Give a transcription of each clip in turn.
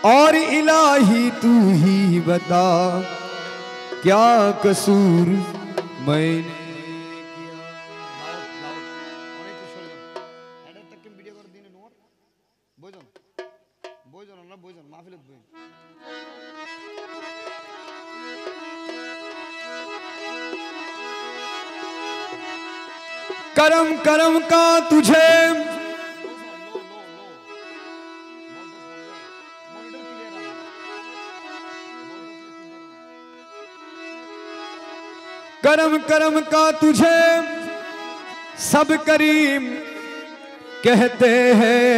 और इलाही तू ही बता क्या कसूर मैंने करम करम का तुझे करम करम का तुझे सब करीम कहते हैं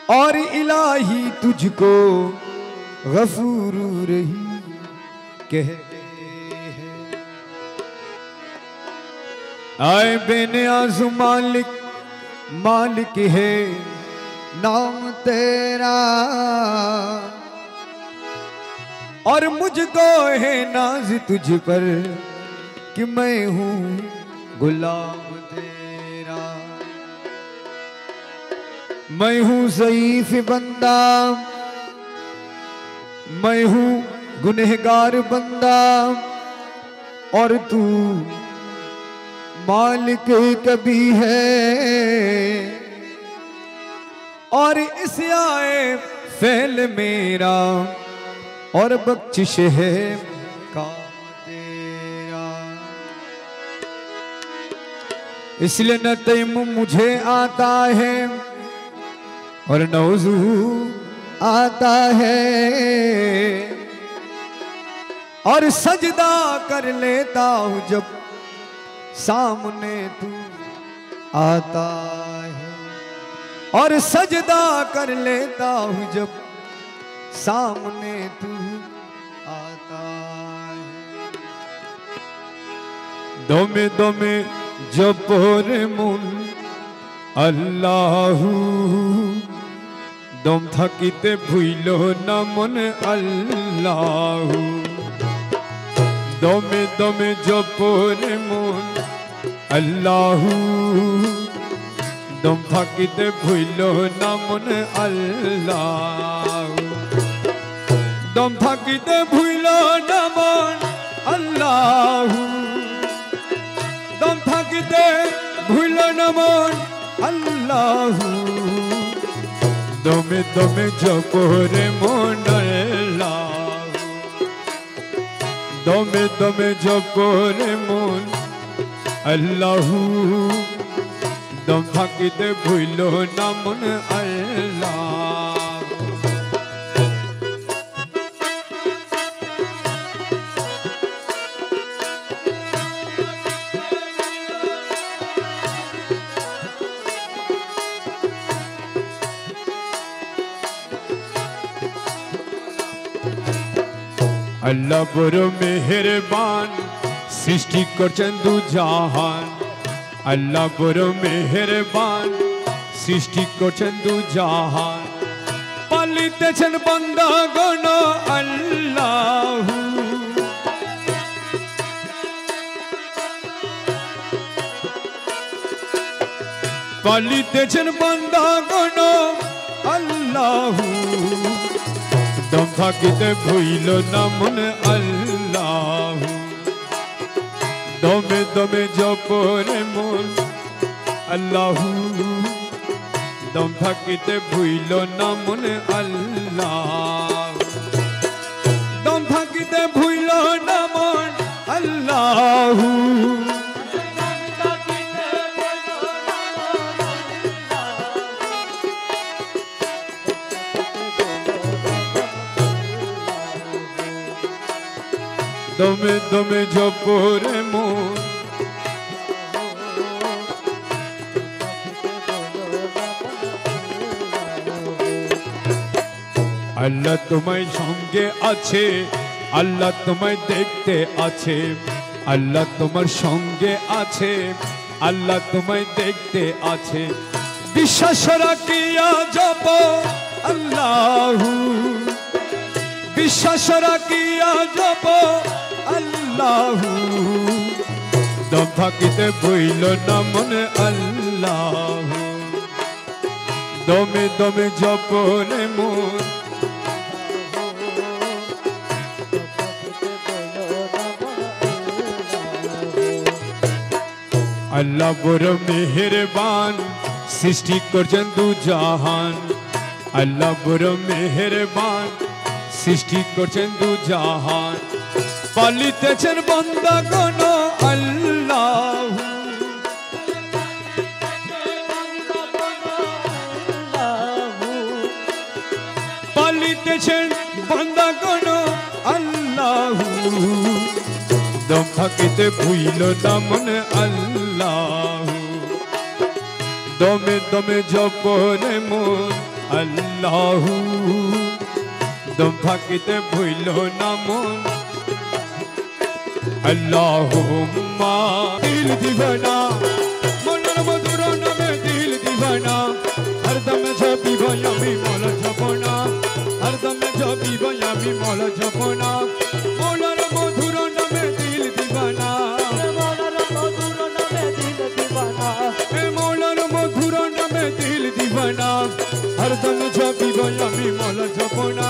और इलाही तुझको गफूर रही कहते हैं। आए बेनियाज़ मालिक मालिक है नाम तेरा और मुझको है नाज तुझ पर कि मैं हूँ गुलाम तेरा। मैं हूँ ज़ईफ़ बंदा, मैं हूँ गुनहगार बंदा और तू मालिक कभी है और इस आए फैल मेरा और बख्शिश है का तेरा। इसलिए न तैमूम मुझे आता है और न वज़ू आता है और सजदा कर लेता हूँ जब सामने तू आता है और सजदा कर लेता हूँ जब सामने तू आता है। दमे दमे जपोर मुन अल्लाहू दम থাকিতে ভুইল না মন আল্লাহু। দমে দমে জপরে মন আল্লাহু দম থাকিতে ভুইল না মন আল্লাহু। দম থাকিতে ভুইল না মন আল্লাহু দম থাকিতে ভুইল না মন আল্লাহু। দমে দমে জপরে মন আল্লাহু দমে দমে জপরে মন আল্লাহু দম থাকিতে ভুইল না মন আল্লাহু। अल्लाह बड़ो मेहरबान सृष्टि करছেন দু জাহান। अल्लाह बड़ो मेहरबान सृष्टि करছেন দু জাহান। পালিতেছেন বান্দাগণ আল্লাহু পালিতেছেন বান্দাগণ আল্লাহু। দম থাকিতে ভুইল না মন আল্লাহু দমে দমে জপরে মন আল্লাহু দম থাকিতে ভুইল না মন আল্লাহু দম থাকিতে ভুইল না মন আল্লাহু। দমে দমে জপরে মন আল্লাহ তোমায় সঙ্গে আছে আল্লাহ তোমায় দেখতে আছে। আল্লাহ তোমার সঙ্গে আছে আল্লাহ তোমায় দেখতে আছে। বিশ্বাস রাখিয়া জপ আল্লাহু বিশ্বাস রাখিয়া জপ আল্লাহু দম থাকিতে ভুইল না মন আল্লাহু দমে দমে জপনে মন আল্লাহ বড় মেহেরবান সৃষ্টি করছেন দু জাহান আল্লাহ বড় মেহেরবান সৃষ্টি করছেন দু জাহান পালিতেছেন বান্দাগণ আল্লাহ পালিতেছেন বান্দাগণ আল্লাহ দম থাকিতে ভুইল না মনে আল্লাহ দমে দমে জপনে মন আল্লাহ দম থাকিতে ভুইল না মন আল্লাহুম্মা দিল দিবানা মনের মধুর নামে দিল দিবানা হরদম জপি আমি মল জপনা হরদম জপি আমি মল জপনা মনের মধুর নামে দিল দিবানা মনের মধুর নামে দিল দিবানা মনের মধুর নামে দিল দিবানা হরদম জপি আমি মল জপনা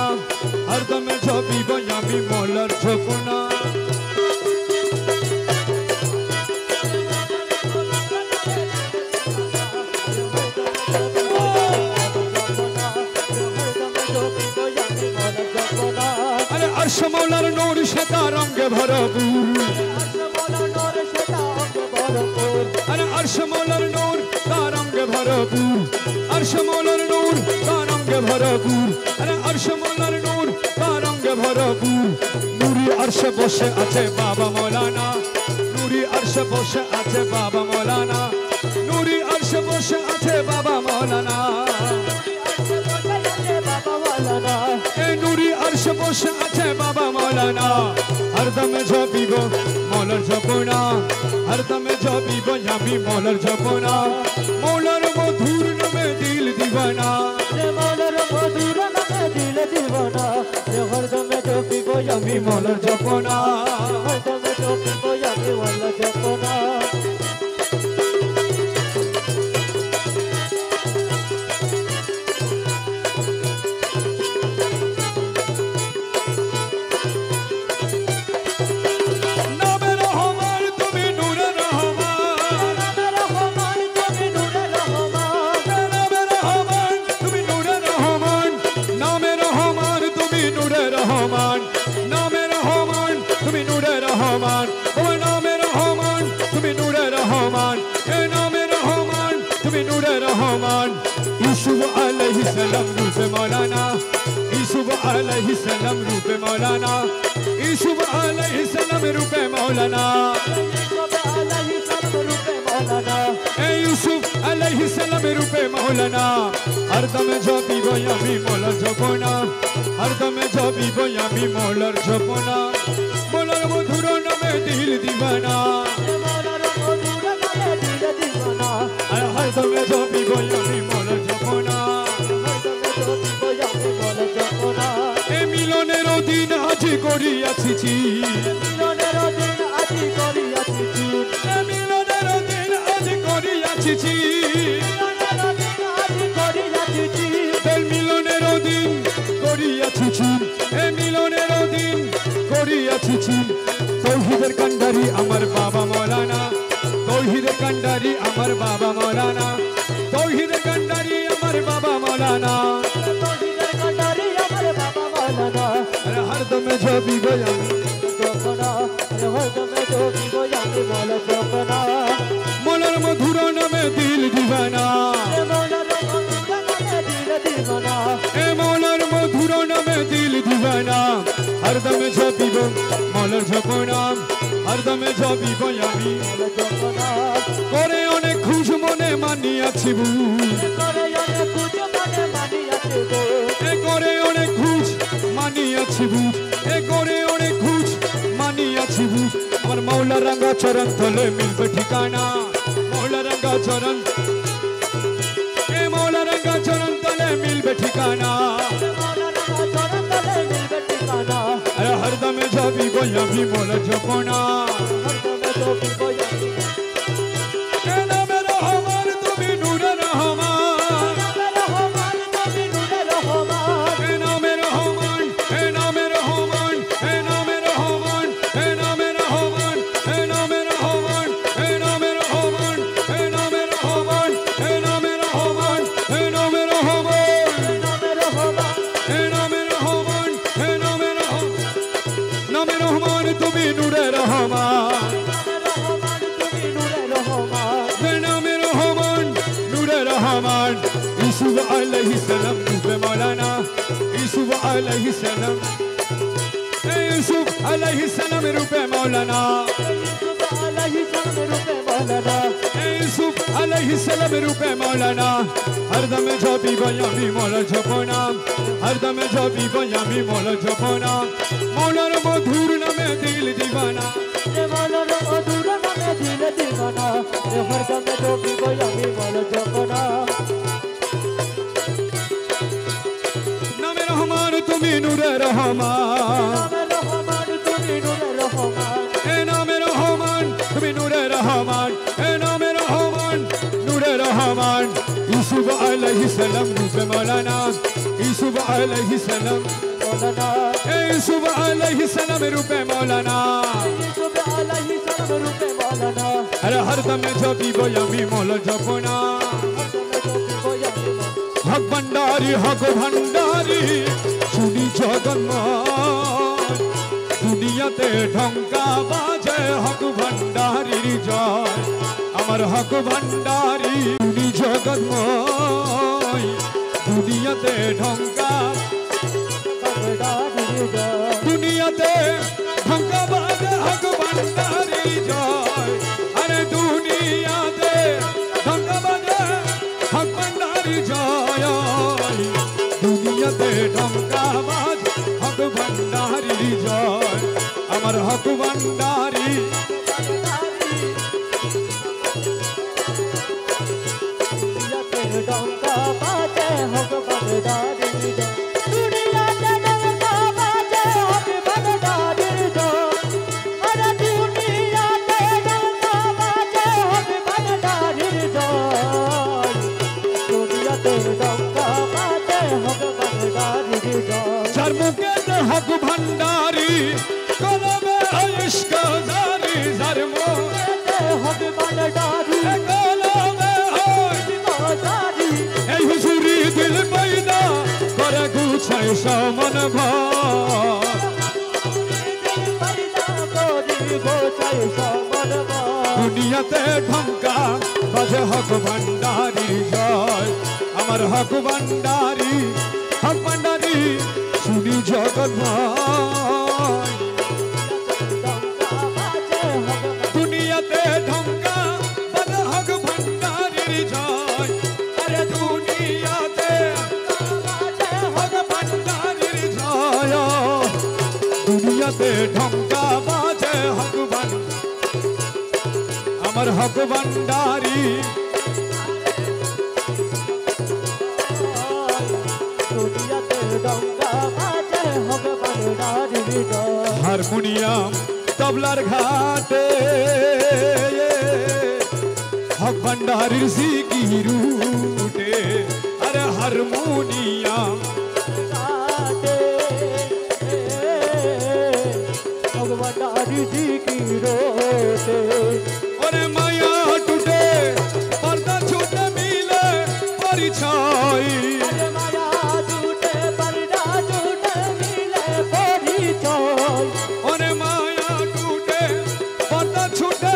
হরদম জপি আমি মলর জপনা अर्श मौलार नूर शता रंग भरपूर अरे अर्श मौलार नूर का रंग भरपूर अर्श मौलार नूर का रंग भरपूर अरे अर्श मौलार नूर का रंग भरपूर नूरी अर्श बसे আছে बाबा मौलाना नूरी अर्श बसे আছে बाबा मौलाना नूरी अर्श बसे আছে बाबा मौलाना नूरी अर्श बसे আছে बाबा मौलाना हरदम जपिब मौलार जपना हरदम जपिब আমি मौलार जपना मौलार मधुर नामे दिल दीवाना मौलार मधुर नामे दिल दीवाना हरदम जपिब আমি मौलार जपना हरदम जपिब আমি मौलार जपना यूसुफ अलैहिस्सलाम रूपे मौलाना यूसुफ अलैहिस्सलाम रूपे मौलाना यूसुफ अलैहिस्सलाम रूपे मौलाना यूसुफ अलैहिस्सलाम रूपे मौलाना हरदम जपिब আমি मौलार जपना हरदम जपिब আমি मौलार जपना मौलार मधुर नामे दिल दीवाना हरदम जपिब আমি मौलार जपना এ মিলনের দিন আজ করিয়াছি মিলনের দিন আজ করিয়াছি এ মিলনের দিন আজ করিয়াছি মিলনের দিন করিয়াছি এ মিলনের দিন করিয়াছি তৌহিদের কান্ডারি আমার বাবা মৌলানা তৌহিদের কান্ডারি আমার বাবা মৌলানা তৌহিদের কান্ডারি আমার বাবা মৌলানা हरदम जपिब আমি मौलार मधुर नामे दिल दीवाना ए मौलार मधुर नामे दिल दीवाना हरदम जपिब मौलार जपना हरदम जपिब আমি করে অনেক খুশ মনে মানিয়াছি করে অনেক খুশ মানিয়াছি এ করে অনেক খুশ মানিয়াছি আমার মৌলা রঙ্গা চরণ তলে মিলবে ঠিকানা মৌলা রঙ্গা চরণ এ মৌলা রঙ্গা চরণ তলে মিলবে ঠিকানা अरे हरदम जपिब আমি मौलार जपना नामे रहमान তুমি নূরে রহমান রহমান ইউসুফ আলাইহিস সালাম রূপে মৌলানা ইউসুফ আলাইহিস সালাম ইউসুফ আলাইহিস সালাম রূপে মৌলানা ইউসুফ আলাইহিস সালাম রূপে মৌলানা হরদম জপি বয়ামি মৌলার জপনা হরদম জপি বয়ামি মৌলার জপনা মৌলার মধুর নামে দিল দিবানা মৌলার মধুর নামে দিল দিবানা হরদম জপি বয়ামি মৌলার জপনা নামে রহমান তুমি নূরে রহমান এ নামে রহমান তুমি নূরে রহমান এ নামে রহমান নূরে রহমান ইউসুফ আলাইহিস সালাম রূপে মৌলানা ইউসুফ আলাইহিস সালাম মৌলানা ইউসুফ আলাইহিস সালাম রূপে মৌলানা ইউসুফ আলাইহিস সালাম রূপে মৌলানা আরে হরদম জপি বয়ামি মৌলা জপনা হক ভান্ডারি শুনি জগন্নাথ দুনিয়াতে ঢঙ্কা বাজে হক ভান্ডারির জয় আমার হক ভান্ডারি শুনি জগন্নাথ দুনিয়াতে ঢঙ্কা দুনিয়াতে ঢঙ্কা বাজে হক ভান্ডারির জয় আরে দুনিয়াতে ঢঙ্কা বাজে হক ভান্ডারির জয় দুনিয়াতে ঢঙ্কা বাজে হক ভান্ডারির জয় আমার হক ভান্ডারি ডঙ্কা বাজে হক ভান্ডারির জয় দুনিয়াতে ডঙ্কা বাজে হক ভান্ডারির জয় আরে দুনিয়াতে ডঙ্কা বাজে হক ভান্ডারির জয় দুনিয়াতে ডঙ্কা বাজে হক ভান্ডারির জয় চার মুখে হক ভান্ডারি কলমে ইশক জারি যার মুখে হক ভান্ডারি কলমে জারি এই হুজুরি দিল পয়দা করে গুছায় সমন ভার দুনিয়াতে ঢঙ্কা বাজে হক ভান্ডারি জয় আমার হক ভান্ডারি শুনি জগৎ দুনিয়াতে ঢঙ্কা বাজে হক ভান্ডারির জয় আরে দুনিয়াতে হক ভান্ডারির জয় দুনিয়াতে ঢঙ্কা বাজে হক আমার হক ভান্ডারি হারমোনিয়াম তবলার ঘাটে হক ভান্ডারির জিকির উঠে আরে হারমোনিয়াম ওরে মায়া টুটে পর্দা ছুটে মিলে পরিচয় ওরে মায়া টুটে পর্দা ছুটে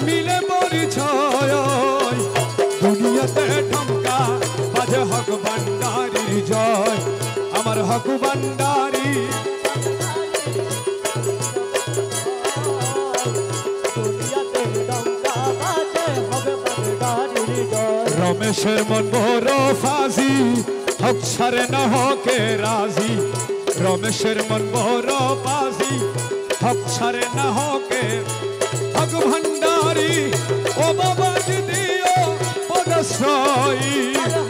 মিলে পরিচয় দুনিয়াতে ঢঙ্কা বাজে হক ভান্ডারির জয় আমার হক ভান্ডারি রমেশের মন বড় ফাজি হক ছাড়ে না হকে রাজি রমেশের মন বড় ফাজি হক ছাড়ে না হকে হক ভান্ডারি ও বাবা দিও পদশ্রয়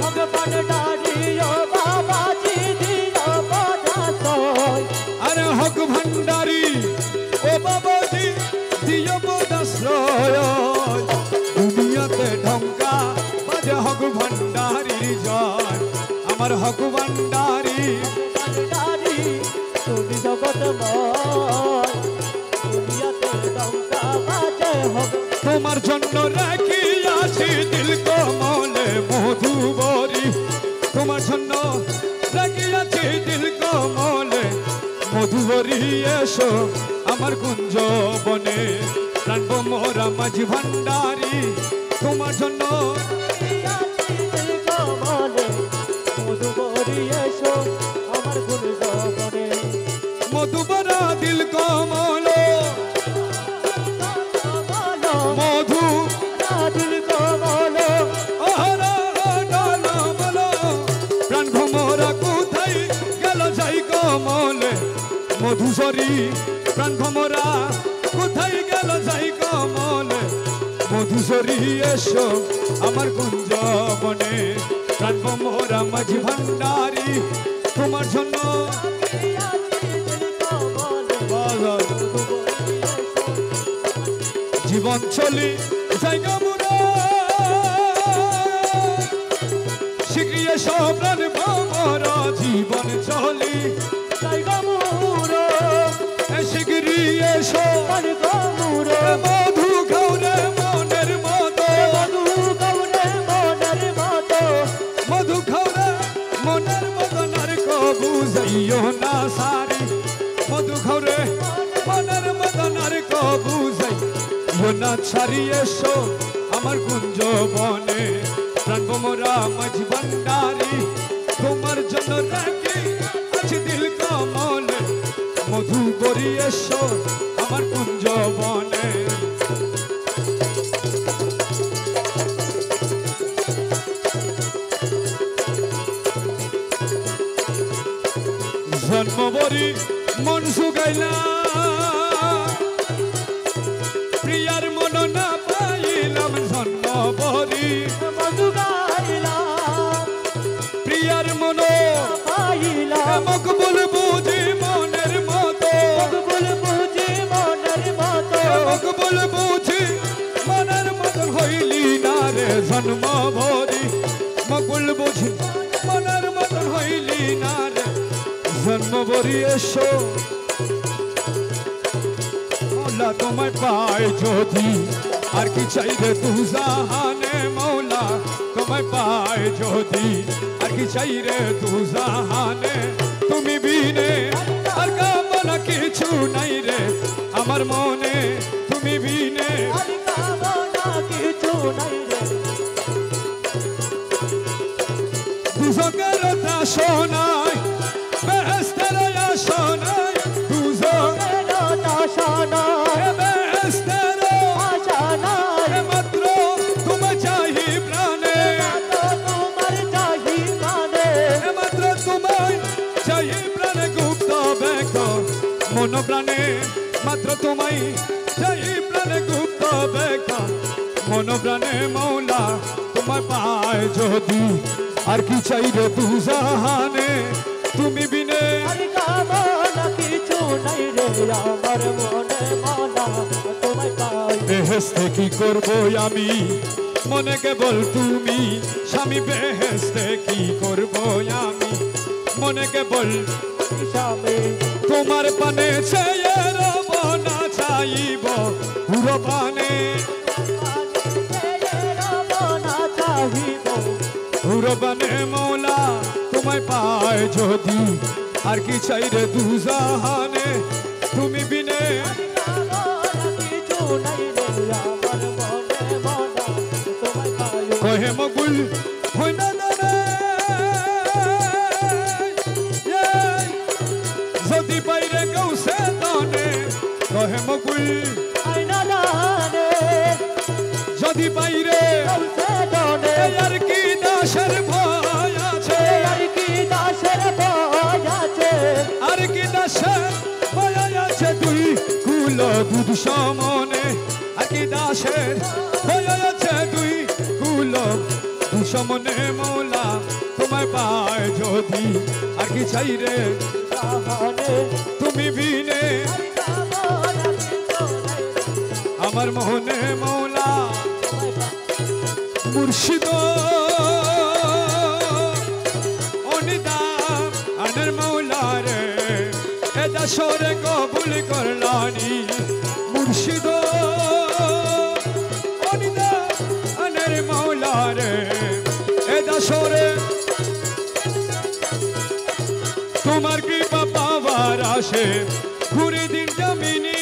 হক ভান্ডারি ও বাবা দিও পদশ্রয় আরে হক ভান্ডারি ও বাবা দিও পদশ্রয় দুনিয়াতে ঢঙ্কা বাজে হক ভান্ডারির জয় আমার হক ভান্ডারি তুমি জগৎময় দুনিয়াতে ঢঙ্কা বাজে হক তোমার জন্য রাখিয়াছি দিল কমলে মধুবরী তোমার জন্য রাখিয়াছি দিল কমলে মধুবরী এসো আমার কুঞ্জ বনে প্রাণব মোরা মাঝি ভান্ডারি তোমার জন্য মধুসরী প্রাণ ভমরা কোথায় গেল যাই কমলে মধুসরী এসো আমার কুঞ্জ বনে প্রাণ ভমরা মাঝি ভান্ডারী তোমার জন্য জীবন চলি জায়গা মুরা শিখিয়ে সব প্রাণ ভমরা জীবন চলি জায়গা মুরা শিগরি এসো জায়গা মুরা মধু খাওরে মনের মতো মধু খাওরে মনের মতো মধু খাওরে মনের মতো নার কবু যাইও না সারি মধু খাওরে মনের মতো নার কবু যাইও না ছাড়ি এসো আমার কুঞ্জ বনে প্রাণ ভমরা মাঝি ভান্ডারী তোমার জন্য রাখি আছে দিল কমলে মধু বরি এসো আমার কুঞ্জ বনে জন্মবরি মন সুগাইলা প্রিয়ার মন না পাইলাম জন্মবরি মধু গাইলা প্রিয়ার মন পাইলা মকবুল বুঝি মনের মতো মকবুল বুঝি মনের মতো মকবুল বুঝি মনের মতো হইলি না রে জন্মবরি মকবুল বুঝি মনের মতো হইলি না রে জন্মবরি এসো মৌলা তোমায় পায় যদি আর কি চাই রে তু জাহানে মৌলা তোমায় পায় যদি আর কি চাই রে তু জাহানে তুমি বিনে আর কামনা কিছু নাই রে আমার মনে তুমি বিনে আর কামনা কিছু নাই রে দুজকের শোনায় বেহেস্তের শোনায় দুজকের শোনায় বেহেস্তের শোনায় মাত্র তুমি চাহি প্রাণে তোমার চাহি মানে মাত্র তোমায় চাহি প্রাণে গুপ্ত বেক মন প্রাণে মাত্র তোমায় চাহি প্রাণে গুপ্ত বেক মন প্রাণে মৌলা তোমায় পায় যদি আর কি চাই রে তু জাহানে তুমি বিনে আর কামনা কিছু নাই রে আমার মনে মনা তোমায় পাই বেহেস্তে কি করবো আমি মনে কেবল তুমি স্বামী বেহেস্তে কি করবো আমি মনে কেবল স্বামী তোমার পানে চেয়ে রব না চাইব পুরো পানে না চাহিব পুরো পানে মৌলা তোমায় পায় যদি আর কি চাই রে দু জাহানে তুমি বিনে কিছু নাই রে আমার মনে মনা তোমায় পাই কহে মগুল হই না দানে যদি বাইরে গৌসে দানে কহে মগুল আইনা দানে যদি বাইরে গৌসে দানে আর কি দাসের ভয় আছে আর কি দাসের ভয় আছে আর কি দাসের ভয় আছে তুই কুল দুধ সমনে আর কি দাসের ভয় আছে তুই কুল দুধ সমনে মৌলা তোমায় পায় যদি আর কি চাই রে তাহলে তুমি বিনে আমার মোহনে মৌলা মুর্শিদ অনিদাম আনের মৌলা রে এটা সরে কবুল করলানি মুর্শিদ অনিদাম আনের মৌলা রে এটা সরে তোমার কি পাপাবার আসে ঘুরে দিন জমিনি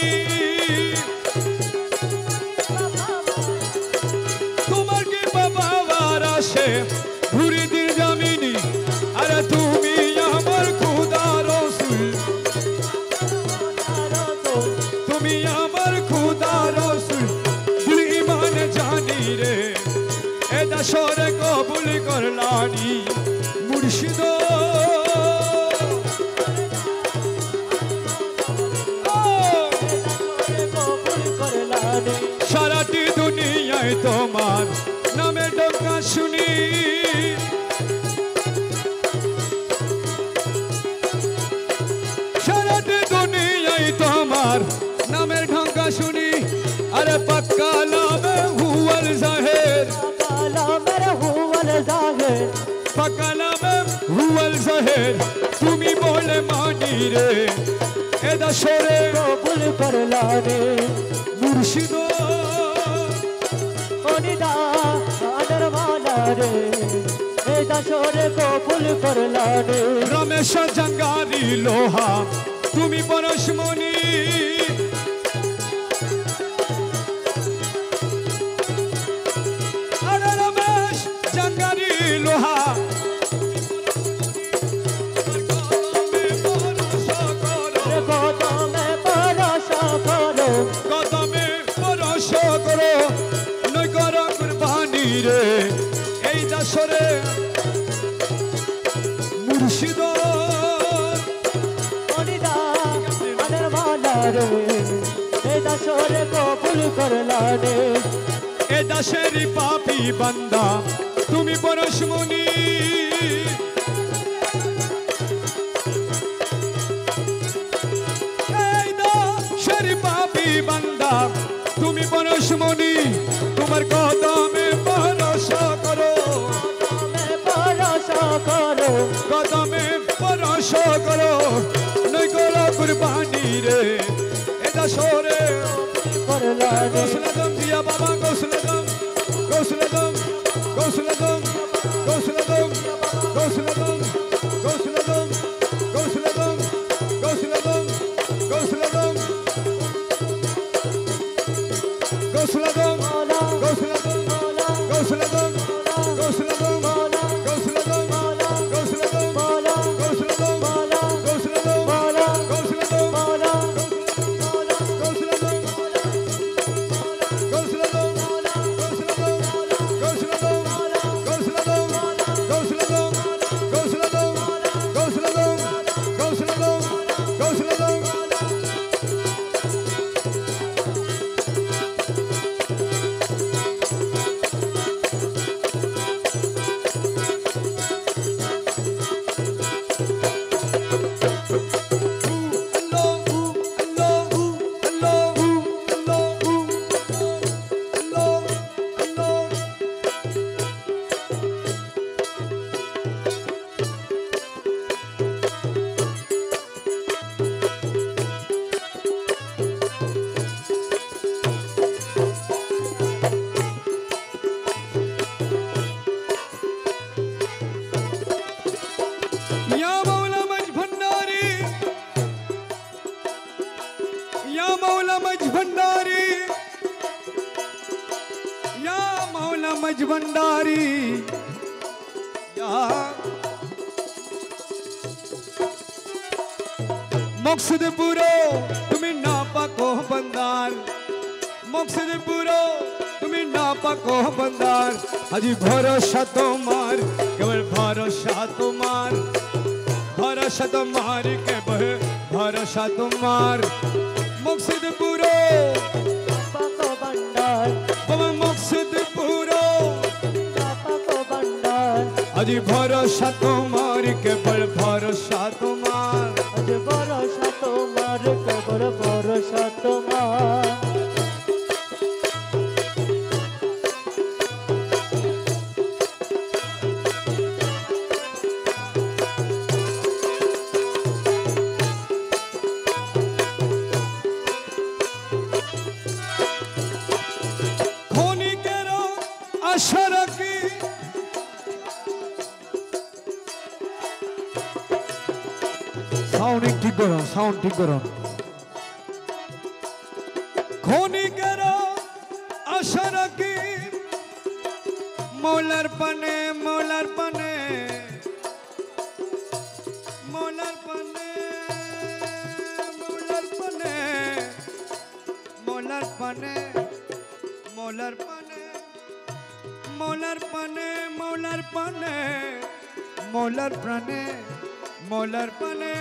তোমার কি পাপাবার আসে ঘুরে দিন জমিনি আরে তুমি আমার খুদা রসুল তুমি আমার খুদা রসুল দিল ইমানে জানি রে এটা সরে কবুল করলানি মুর্শিদ দুনিয়ায় তোমার নামে ডঙ্কা শুনি সারাটি দুনিয়ায় তোমার নামের ঢঙ্কা শুনি अरे पक्का नामे हुवल ज़ाहिर पक्का नामे हुवल ज़ाहिर तुमी बोले मानी रे एदा शोरे कबूल कर लाने मुर्शिदो ओनिदा अनरमाना रे एदा शोरे कबूल कर लाने रमेश जंगारी लोहा तुमी परशमणि लोहा कदमे भरोसा करो कदमे भरोसा करो नय करो कुर्बानी रे এই দাসরে মুর্শিদ ओनिदा अनरमाना रे एदा शोरे कबूल कर लाने এ দাসেরই পাপী বান্দা তুমি পরশমণি এই দাসেরই পাপী বান্দা তুমি পরশমণি তোমার কদমে ভরসা করো কদমে ভরসা করো নয় করো কুরবানি রে এ দাসরে গৌসলদম দিয়া বাবা গৌসলদম গৌসলদম গৌসলদম গৌসলদম গৌসলদম গৌসলদম গৌসলদম গৌসলদম গৌসলদম গৌসলদম গৌসলদম গৌসলদম গৌসলদম भंडारी मकसद पूरो तुम्हें ना पाको बंदार मकसद पूरो तुम्हें ना पाको बंदार अजी भरोसा तुम्हार केवल भरोसा तुम्हार भरोसा तुम्हार केवल भरोसा तुम्हार मकसद पूरो पाको बंदार बाबा मकसद पूरो अजी भरोसा तुम्हार केवल भरोसा तुम्हार अजी भरोसा तुम्हार केवल भरोसा तुम्हार खोनी केरो आशा रखी साउंड ठीक करो साउंड ठीक करो खोनी करो आशा रखी मौलर पने मौलर पने मौलर पने मौलर पने मौलर पने मौलर पने मौलर पने मौलर पने मौलर पने मौलर पने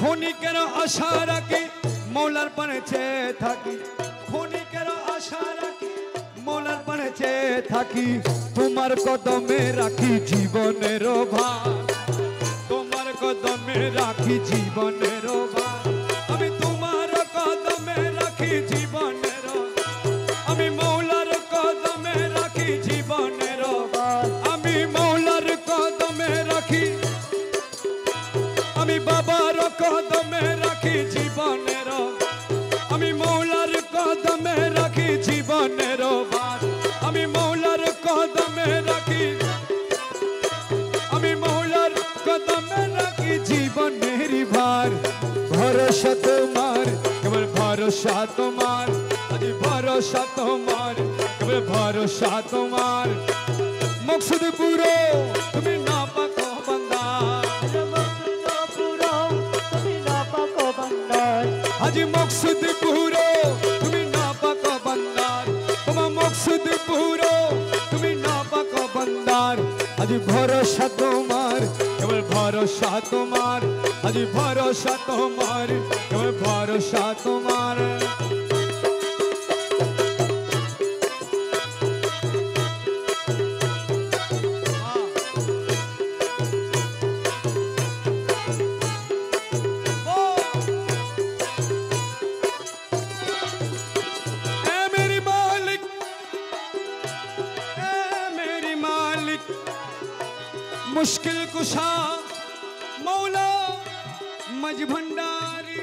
खोनी करो आशा रखी মৌলার পানে চেয়ে থাকি ক্ষণিকের আশা রাখি মৌলার পানে চেয়ে থাকি তোমার কদমে রাখি জীবনের ভার তোমার কদমে রাখি জীবনের ভার আমি তোমার কদমে রাখি জীবনের আমি মৌলার কদমে রাখি জীবনের ভার আমি মৌলার কদমে রাখি আমি বাবার কদমে রাখি জীবনের আমি মৌলার কদমে রাখি জীবনের ভার আমি মৌলার কদমে রাখি আমি মৌলার কদমে রাখি জীবনের ভার ভরসা তোমার কেবল ভরসা তোমার আজ ভরসা তোমার কেবল ভরসা তোমার মকসুদ পুরো তুমি না পাকো বান্দা আজি মকসুদ পুরো তুমি না পাকো বান্দার তোমার মকসুদ পুরো তুমি না পাকো বান্দার আজি ভরসা তোমার কেবল ভরসা তোমার আজি ভরসা তোমার কেবল ভরসা তোমার मुश्किल कुशा मौला मज भंडारी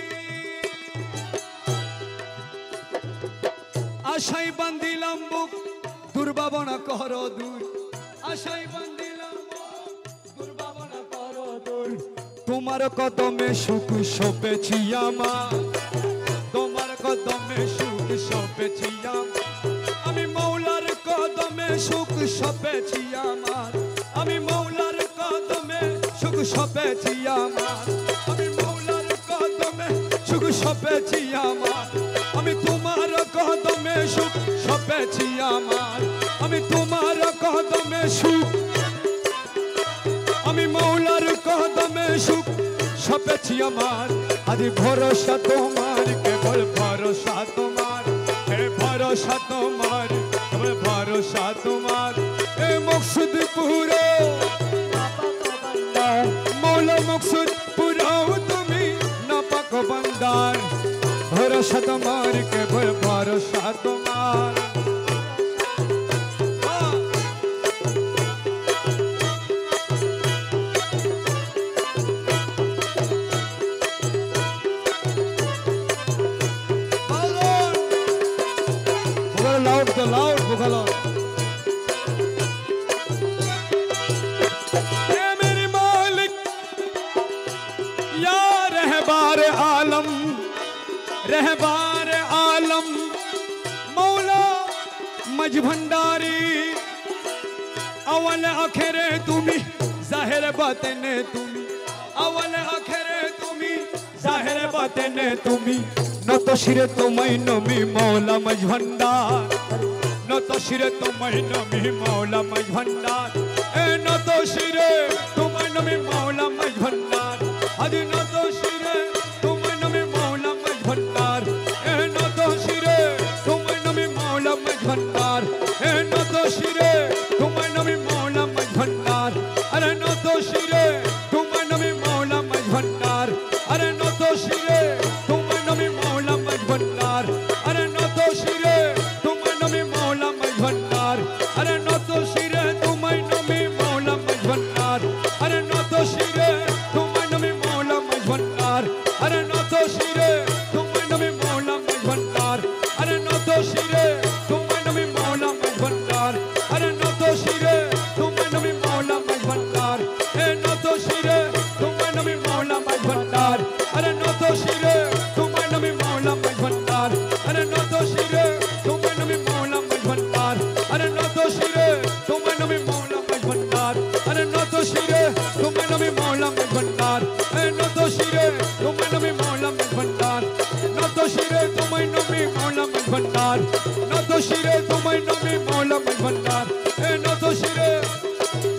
आशाई बांधिलाम बुक दुर्भावना करो दूर आशाई बांधिलाम दुर्भावना करो दूर तुम्हार कदमे सुख सपेছি আমার তোমার কদমে সুখ সপেছি আমি মৌলার কদমে সুখ সপেছি আমার আমি মৌলার কদমে সুখ সপেছি আমার আমি মৌলার কদমে সুখ সপেছি আমার আমি তোমার কদমে সুখ সপেছি আমার আমি তোমার কদমে সুখ আমি মৌলার কদমে সুখ সপেছি আমার আজ ভরসা তোমার কেবল ভরসা তোমার হে ভরসা তোমার কেবল ভরসা তোমার এ মকসুদ পুরো মৌলা মকসুদ পুরো তুমি না পাকো বান্দার ভরসা তোমার কেবল ভরসা তোমার loud bukalo ए मेरे मालिक या रहबार आलम मौला मज भंडारी अवल आखिरे तुमी जाहिर बातें तुमी अवल आखिरे तुमी जाहिर बातें तुमी নত শিরে তোমায় নমি মৌলা মজ ভান্ডার নত শিরে তোমায় নমি মৌলা মজ ভান্ডার এ নত শিরে তোমায় নমি মৌলা মজ ভান্ডার আজ নত শিরে তোমায় নমি মৌলা মজ ভান্ডার এ নত শিরে তোমায় নমি মৌলা মজ ভান্ডার এ নত শিরে তোমায় নমি মৌলা মজ ভান্ডার আরে নত শিরে তোমায় নমি মৌলা মজ ভান্ডার আরে নত শিরে তোমায় নমি মৌলা মজ ভান্ডার আরে নত শিরে তোমায় নমি মৌলা মজ ভান্ডার আরে নত শিরে তোমায় নমি মৌলা মজ ভান্ডার আরে নত শিরে তোমায় নমি মৌলা মজ ভান্ডার আরে নত শিরে তোমায় নমি মৌলা মজ ভান্ডার আরে নত শিরে তোমায় নমি মৌলা মজ ভান্ডার আরে নত শিরে তোমায় নমি মৌলা মজ ভান্ডার এ নত শিরে তোমায় নমি মৌলা মজ ভান্ডার আরে নত শিরে তোমায় নমি মৌলা মজ ভান্ডার আরে নত শিরে তোমায় নমি মৌলা মজ ভান্ডার আরে নত শিরে তোমায় নমি মৌলা মজ ভান্ডার আরে নত শিরে তোমায় নমি মৌলা মজ ভান্ডার এ নত শিরে তোমায় নমি মৌলা মজ ভান্ডার নত শিরে তোমায় নমি মৌলা মজ ভান্ডার নত শিরে তোমায় নমি মৌলা মজ ভান্ডার এ নত শিরে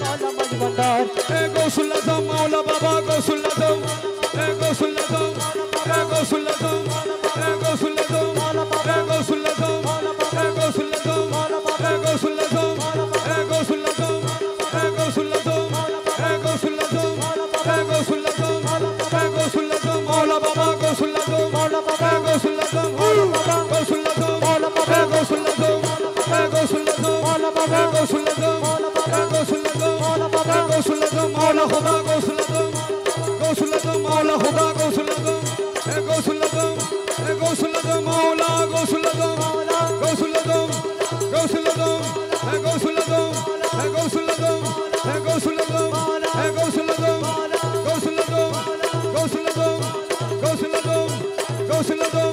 মৌলা মজ ভান্ডার এ গৌসুল আজম মৌলা বাবা গৌসুল আজম এ গৌসুল আজম এ গৌসুল আজম এ बाबा गौसुल आजम मौला बाबा गौसुल आजम मौला बाबा गौसुल आजम मौला खुदा गौसुल आजम गौसुल आजम मौला खुदा गौसुल आजम गौसुल आजम गौसुल आजम मौला गौसुल आजम मौला गौसुल आजम गौसुल आजम गौसुल आजम गौसुल आजम गौसुल आजम गौसुल आजम गौसुल आजम गौसुल आजम गौसुल आजम गौसुल आजम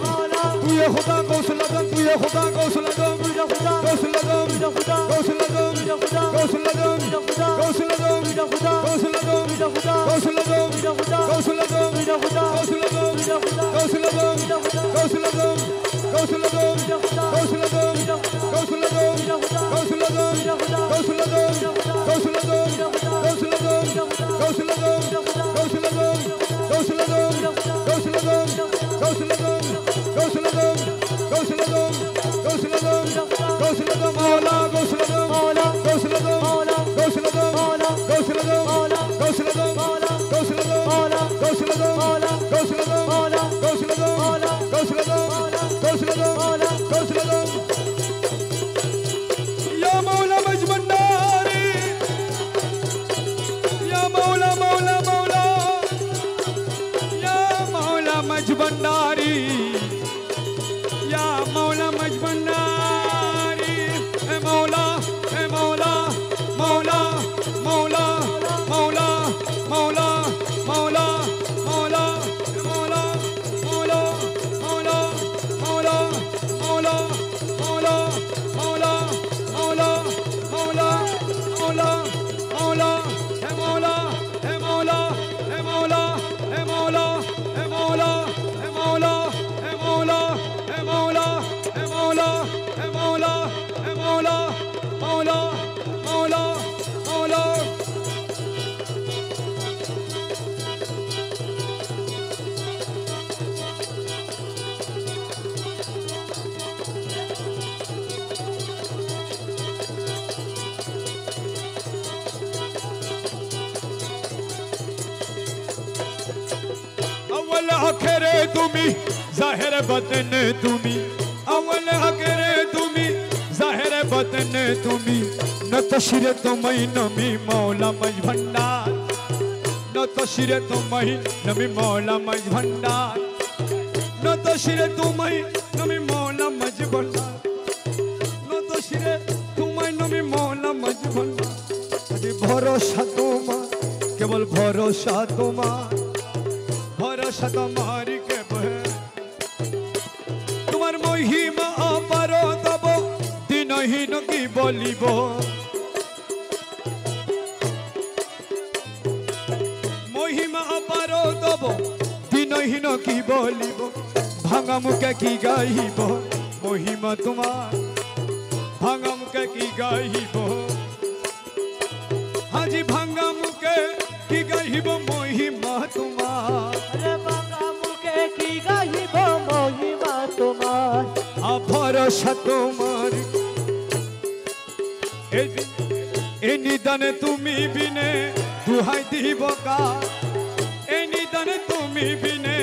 तू ये खुदा गौसुल आजम तू ये खुदा गौसुल आजम तुझा खुदा गौसुल आजम तुझा खुदा गौसुल आजम तुझा खुदा गौसुल आजम तुझा खुदा गौसुल आजम तुझा खुदा गौसुल आजम तुझा खुदा गौसुल आजम तुझा खुदा गौसुल आजम तुझा खुदा गौसुल आजम तुझा खुदा गौसुल आजम तुझा खुदा गौसुल आजम गौसुल आजम तुझा खुदा गौसुल आजम तुझा खुदा गौसुल आजम तुझा खुदा गौसुल आजम तुझा खुदा गौसुल आजम तुझा खुदा गौसुल आजम तुझा खुदा गौसुल आजम तुझा खुदा गौसुल आजम तुझा खुदा गौसुल आजम गौसुल आजम गौसुल आजम गौसुल आजम गौसुल आजम गौसुल आजम गौसुल आजम गौसुल आजम मौला गौसुल आजम मौला गौसुल आजम मौला गौसुल आजम मौला गौसुल आजम मौला गौसुल आजम मौला गौसुल आजम मौला गौसुल आजम मौला गौसुल आजम मौला गौसुल आजम मौला गौसुल आजम मौला गौसुल आजम मौला गौसुल आजम या मौला मजबंडारी या मौला मौला मौला या मौला मजबंडारी या मौला मजबंडारी ए मौला ए मौला मौला मौला मौला मौला मौला मौला मौला मौला मौला मौला मौला मौला मौला मौला मौला मौला मौला हे मौला हे मौला हे मौला हे मौला हे मौला हे मौला हे मौला हे मौला हे मौला हे मौला हे मौला मौला मौला मौला अव्वल आखिरे तुम्ही जाहिर बतन तुम्ही अव्वल आखिरे तुम्ही जाहिर बतन तुम्ही न तशिरे तुम्ही नमी मौला मज भंडार न तशिरे तुम्ही नमी मौला मज भंडार न तशिरे तुम्ही नमी मौला मज भंडार न तशिरे तुम्ही नमी मौला मज भंडार भरोसा तुम्हार केवल भरोसा तुम्हार भरोसा तुम्हारी के তোমার মহিমা অপার তব দিনহীন কি বলিব মহিমা অপার তব দিনহীন কি বলিব ভাঙা মুখে কি গাইব মহিমা তোমার ভাঙা মুখে কি গাইব হাজি ভাঙা মুখে কি গাইব মহিমা তোমার अरे बाबा मुके की गाहिब महिमा तुम्हार भरोसा তোমার এই নিদানে তুমি বিনে দুহাই দিব কার এই নিদানে তুমি বিনে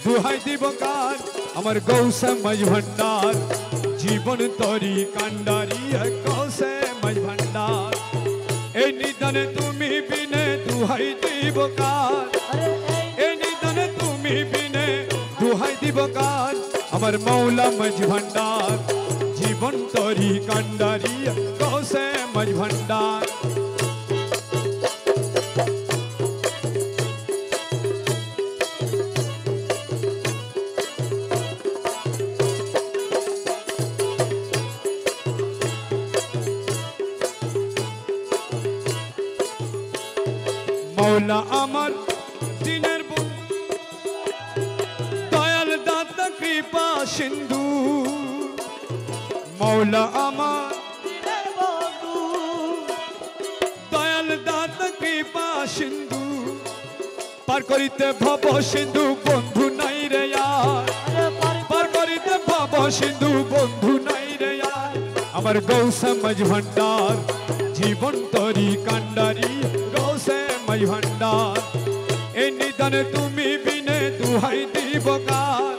দুহাই দিব কার আমার গৌসে মজ ভন্ডার জীবন তরি কান্ডারি গৌসে মজ ভন্ডার এই নিদানে তুমি বিনে দুহাই দিব কার अरे এই নিদানে তুমি বিনে দুহাই দিব কার আমার মৌলা মজ ভন্ডার জীবন তরি কান্ডারি গৌসে মজ ভন্ডার মৌলা আমার দিনের বন্ধু দয়াল দাতা কৃপা সিন্ধু মৌলা আমার दिलेर बंधु দয়াল দাতা কৃপা সিন্ধু পার করিতে ভব সিন্ধু বন্ধু নাই রে আর अरे পার করিতে ভব সিন্ধু বন্ধু নাই রে আর আমার গৌসে মজ ভন্ডার জীবন তরি কান্ডারি গৌসে মজ ভন্ডার এই নিদানে তুমি বিনে দুহাই দিব কার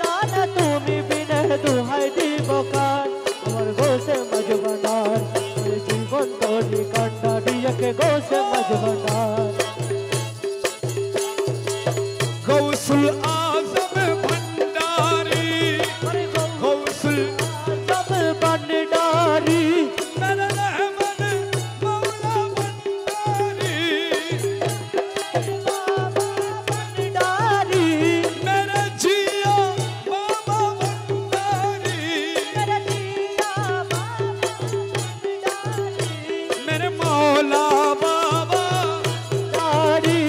दान तुमी बिने दुहाई दीबकार अमर गोसे मजबनार ভান্ডার ওই জীবন তরি কান্ডারি একে গোসে মাঝ ভান্ডার गौसुल आजम भंडारी गौसुल सब भंडारी मेरा रहमान मौला भंडारी भंडारी मेरा जिया बाबा भंडारी मेरा जिया बाबा भंडारी मेरे मौला बाबा भंडारी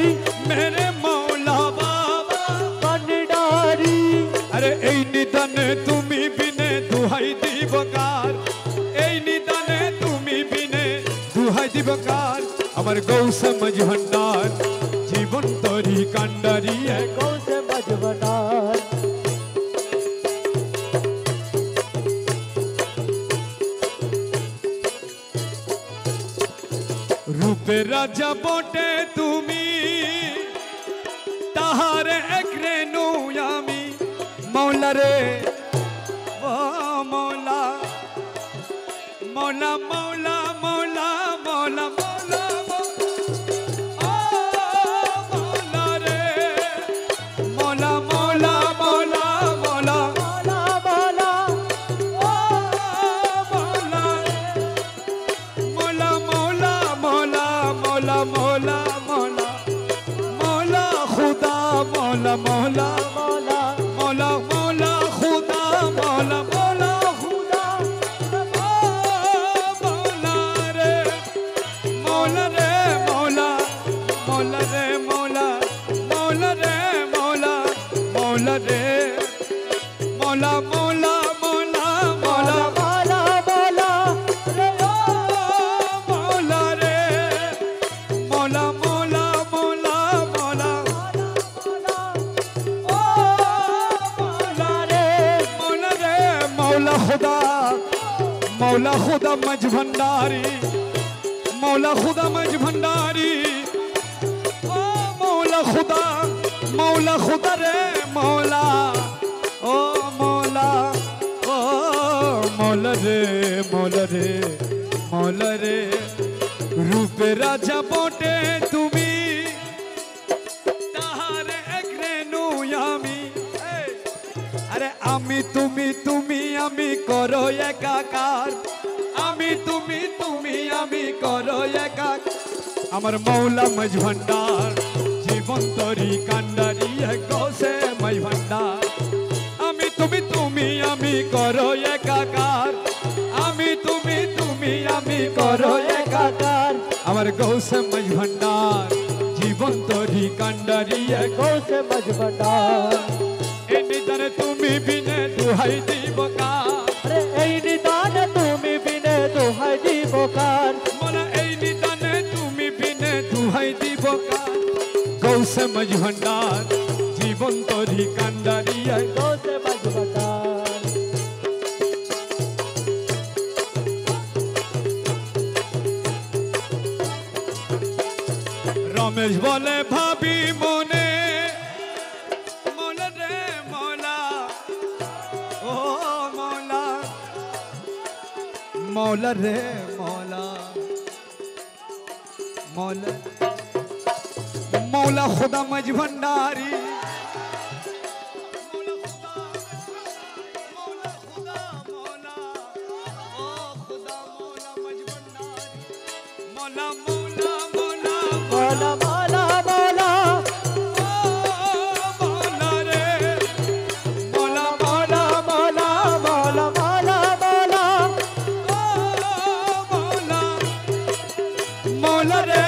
मेरे मौला बाबा भंडारी अरे এই নিদানে তুমি বিনে দুহাই দিবকার এই নিদানে তুমি বিনে দুহাই দিবকার আমার গৌস মজ ভন্ডার জীবন তরি কান্ডারি এক गोसे मज भंडार রূপে রাজা বটে তুমি তাহার এক রেণু আমি মৌলা রে ও মৌলা মৌলা মৌলা মৌলা মৌলা মৌলা ও মৌলা রে মৌলা মৌলা মৌলা মৌলা बोला बोला ও মৌলা মৌলা মৌলা মৌলা মৌলা মৌলা মৌলা মৌলা খুদা মৌলা মৌলা मौला मौला मौला खुदा मौला मौला खुदा मौला रे मौला रे मौला मौला रे मौला मौला रे मौला मौला रे मौला मौला मौला मौला बोला बोला रे मौला रे मौला मौला मौला मौला बोला मौला रे मौला रे मौला खुदा मौला खुदा मज भंडारी मौला खुदा मज भंडारी ओ मौला खुदा रे मौला ओ मौला रे मौला रे मौला रे रूप राजा बोटे তুমি তাহার এক রেণু আমি আরে আমি তুমি তুমি আমি করো একাকার আমি তুমি তুমি আমি করো একাকার আমার মৌলা মজ ভন্ডার জীবন তরি কান্ডারি গৌসে মজ ভন্ডার আমি তুমি তুমি আমি করো একাকার আমি তুমি তুমি আমি করো একাকার আমার গৌসে মজ ভন্ডার জীবন তরি কান্ডারি गोसे मज भंडार এই নিদানে তুমি বিনে দুহাই দিবকার अरे এই নিদান তুমি বিনে দোহাই দিবকার মোলা এই নিদানে তুমি বিনে দুহাই দিবকার গৌসে মজ ভন্ডার জীবন তরি কান্ডারি गोसे मज भंडार রমেশ বলে ভাবি মনে মৌলা রে মৌলা ও মৌলা মৌলা রে মৌলা মৌলা मौला खुदा मज भंडारी मौला खुदा मौला खुदा मौला ओ खुदा मौला मज भंडारी मौला मौला मौला बोला बोला बोला ओ मौला रे मौला मौला बोला बोला बोला बोला ओ मौला मौला रे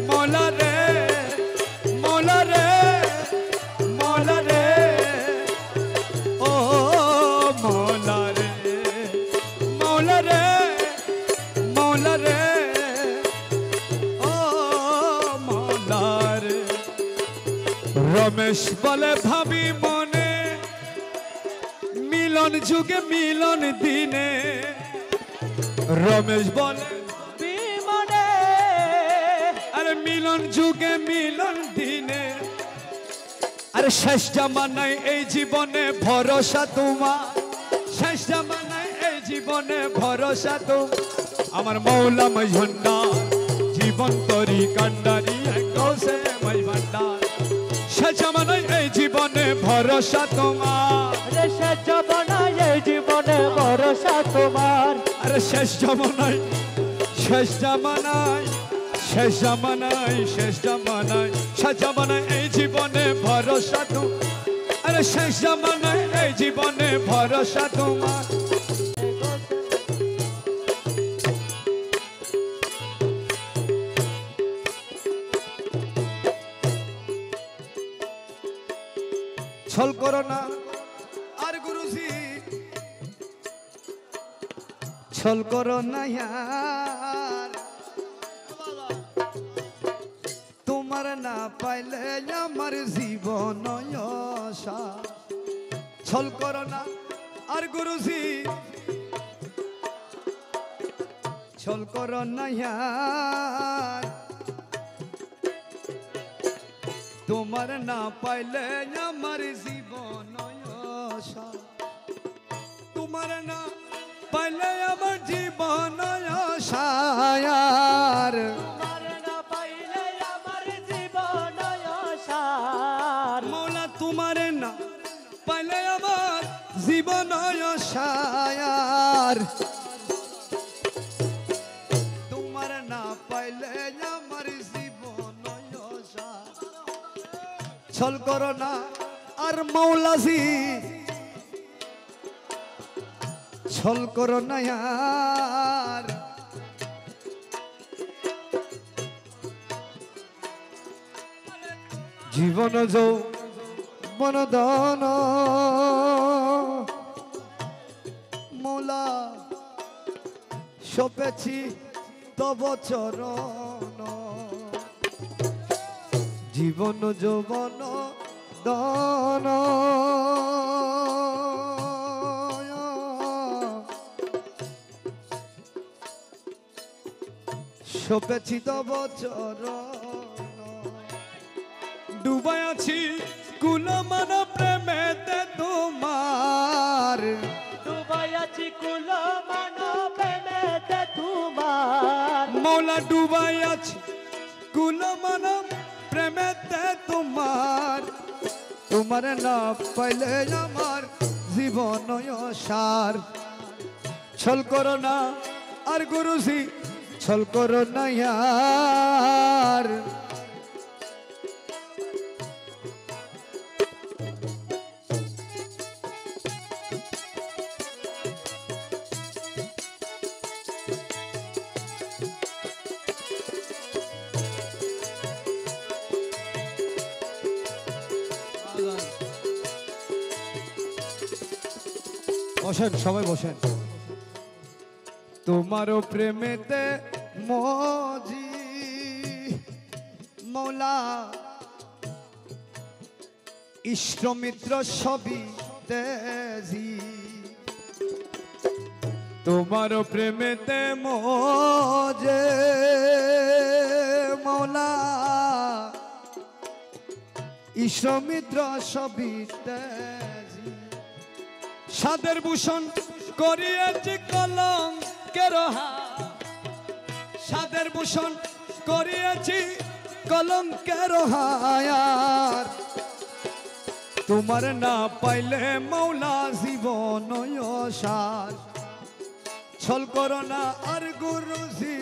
मौला रे मौला रे मौला रे ओ मौला रे मौला रे मौला रे ओ मौला रे रमेश বলে ভাবি মনে মিলন যুগে মিলন দিনে রমেশ বলে বিমনে আরে মিলন যুগে মিলন দিনে আরে শেষ জামানায় এই জীবনে ভরসা তোমার শেষ জামানায় এই জীবনে ভরসা তো আমার মৌলা মাই ভান্ডার জীবন তরি কান্ডারি গৌসে মাই ভান্ডার শেষ জামানায় এই জীবনে ভরসা তোমার শেষ জামানায় এই জীবনে ভরসা তোমার আরে শেষ জামানায় শেষ জামানায় শেষ জামানায় শেষ জামানায় শেষ জামানায় এই জীবনে ভরসা তো আরে শেষ জামানায় এই জীবনে ভরসা তোমার ছল করো না আর গুরুজি ছল করো না यार তোমার না পাইলে আমার জীবন আশা ছল করো না আর গুরুজি ছল করো না यार তোমার না পাইলে আমার জীবন আশা তোমার না পাইলে আমার জীবন আশা यार তোমার না পাইলে আমার জীবন আশা মৌলা তোমার না পাইলে আমার জীবন আশা यार তোমার না পাইলে আমার জীবন আশা ছল করো না আর মৌলাজি ছল করো না यार জীবন যৌবন দান মৌলা সপেছি তব চরণ জীবন যৌবন দান সপেছি তব চরণ ডুবাই আছি কুলমান প্রেমেতে তোমার ডুবাই আছি কুলমান প্রেমেতে তোমার মৌলা ডুবাই আছি কুলমান প্রেমেতে তোমার তোমার না পাইলে আমার জীবন সার ছল করো না আর গুরুজি ছল করো না यार বসেন সবাই বসেন তোমারও প্রেমেতে মজি মৌলা ইষ্ট মিত্র সবই তেজি তোমারও প্রেমেতে মজে মৌলা ইষ্ট মিত্র সবই তেজি সাদের ভূষণ করিয়েছে কলঙ্কের হাত সাদের ভূষণ করিয়েছি কলঙ্কের হায়ার তোমার না পাইলে মৌলা জীবন সার ছল করো না আর গুরুজি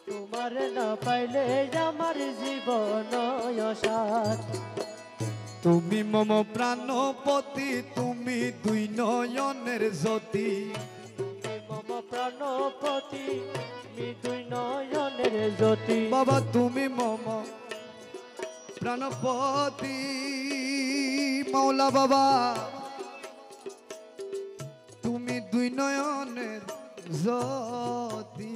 তোমার না পাইলে আমার জীবন আশা তুমি মম প্রাণপতি তুমি দুই নয়নের জ্যোতি মম প্রাণপতি তুমি দুই নয়নের জ্যোতি বাবা তুমি মম প্রাণপতি মৌলা বাবা তুমি দুই নয়নের জ্যোতি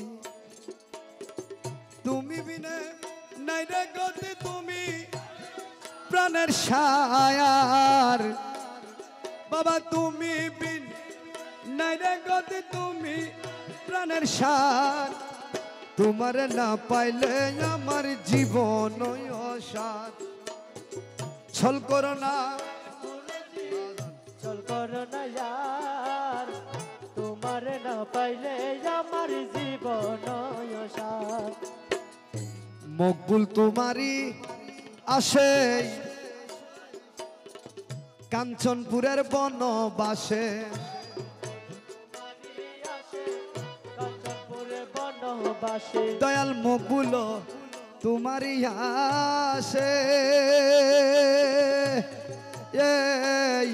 তুমি বিনে নাই রে গতি তুমি প্রাণের ছায়ার বাবা তুমি বিন নাই রে গতি তুমি প্রাণের সার তোমার না পাইলে আমার জীবন সার ছল করো না চল কর না यार তোমার না পাইলে আমার জীবন অসার মকবুল তোমারই আসে কাঞ্চনপুরের বনবাসে দয়াল মকবুল তোমারই আসে এই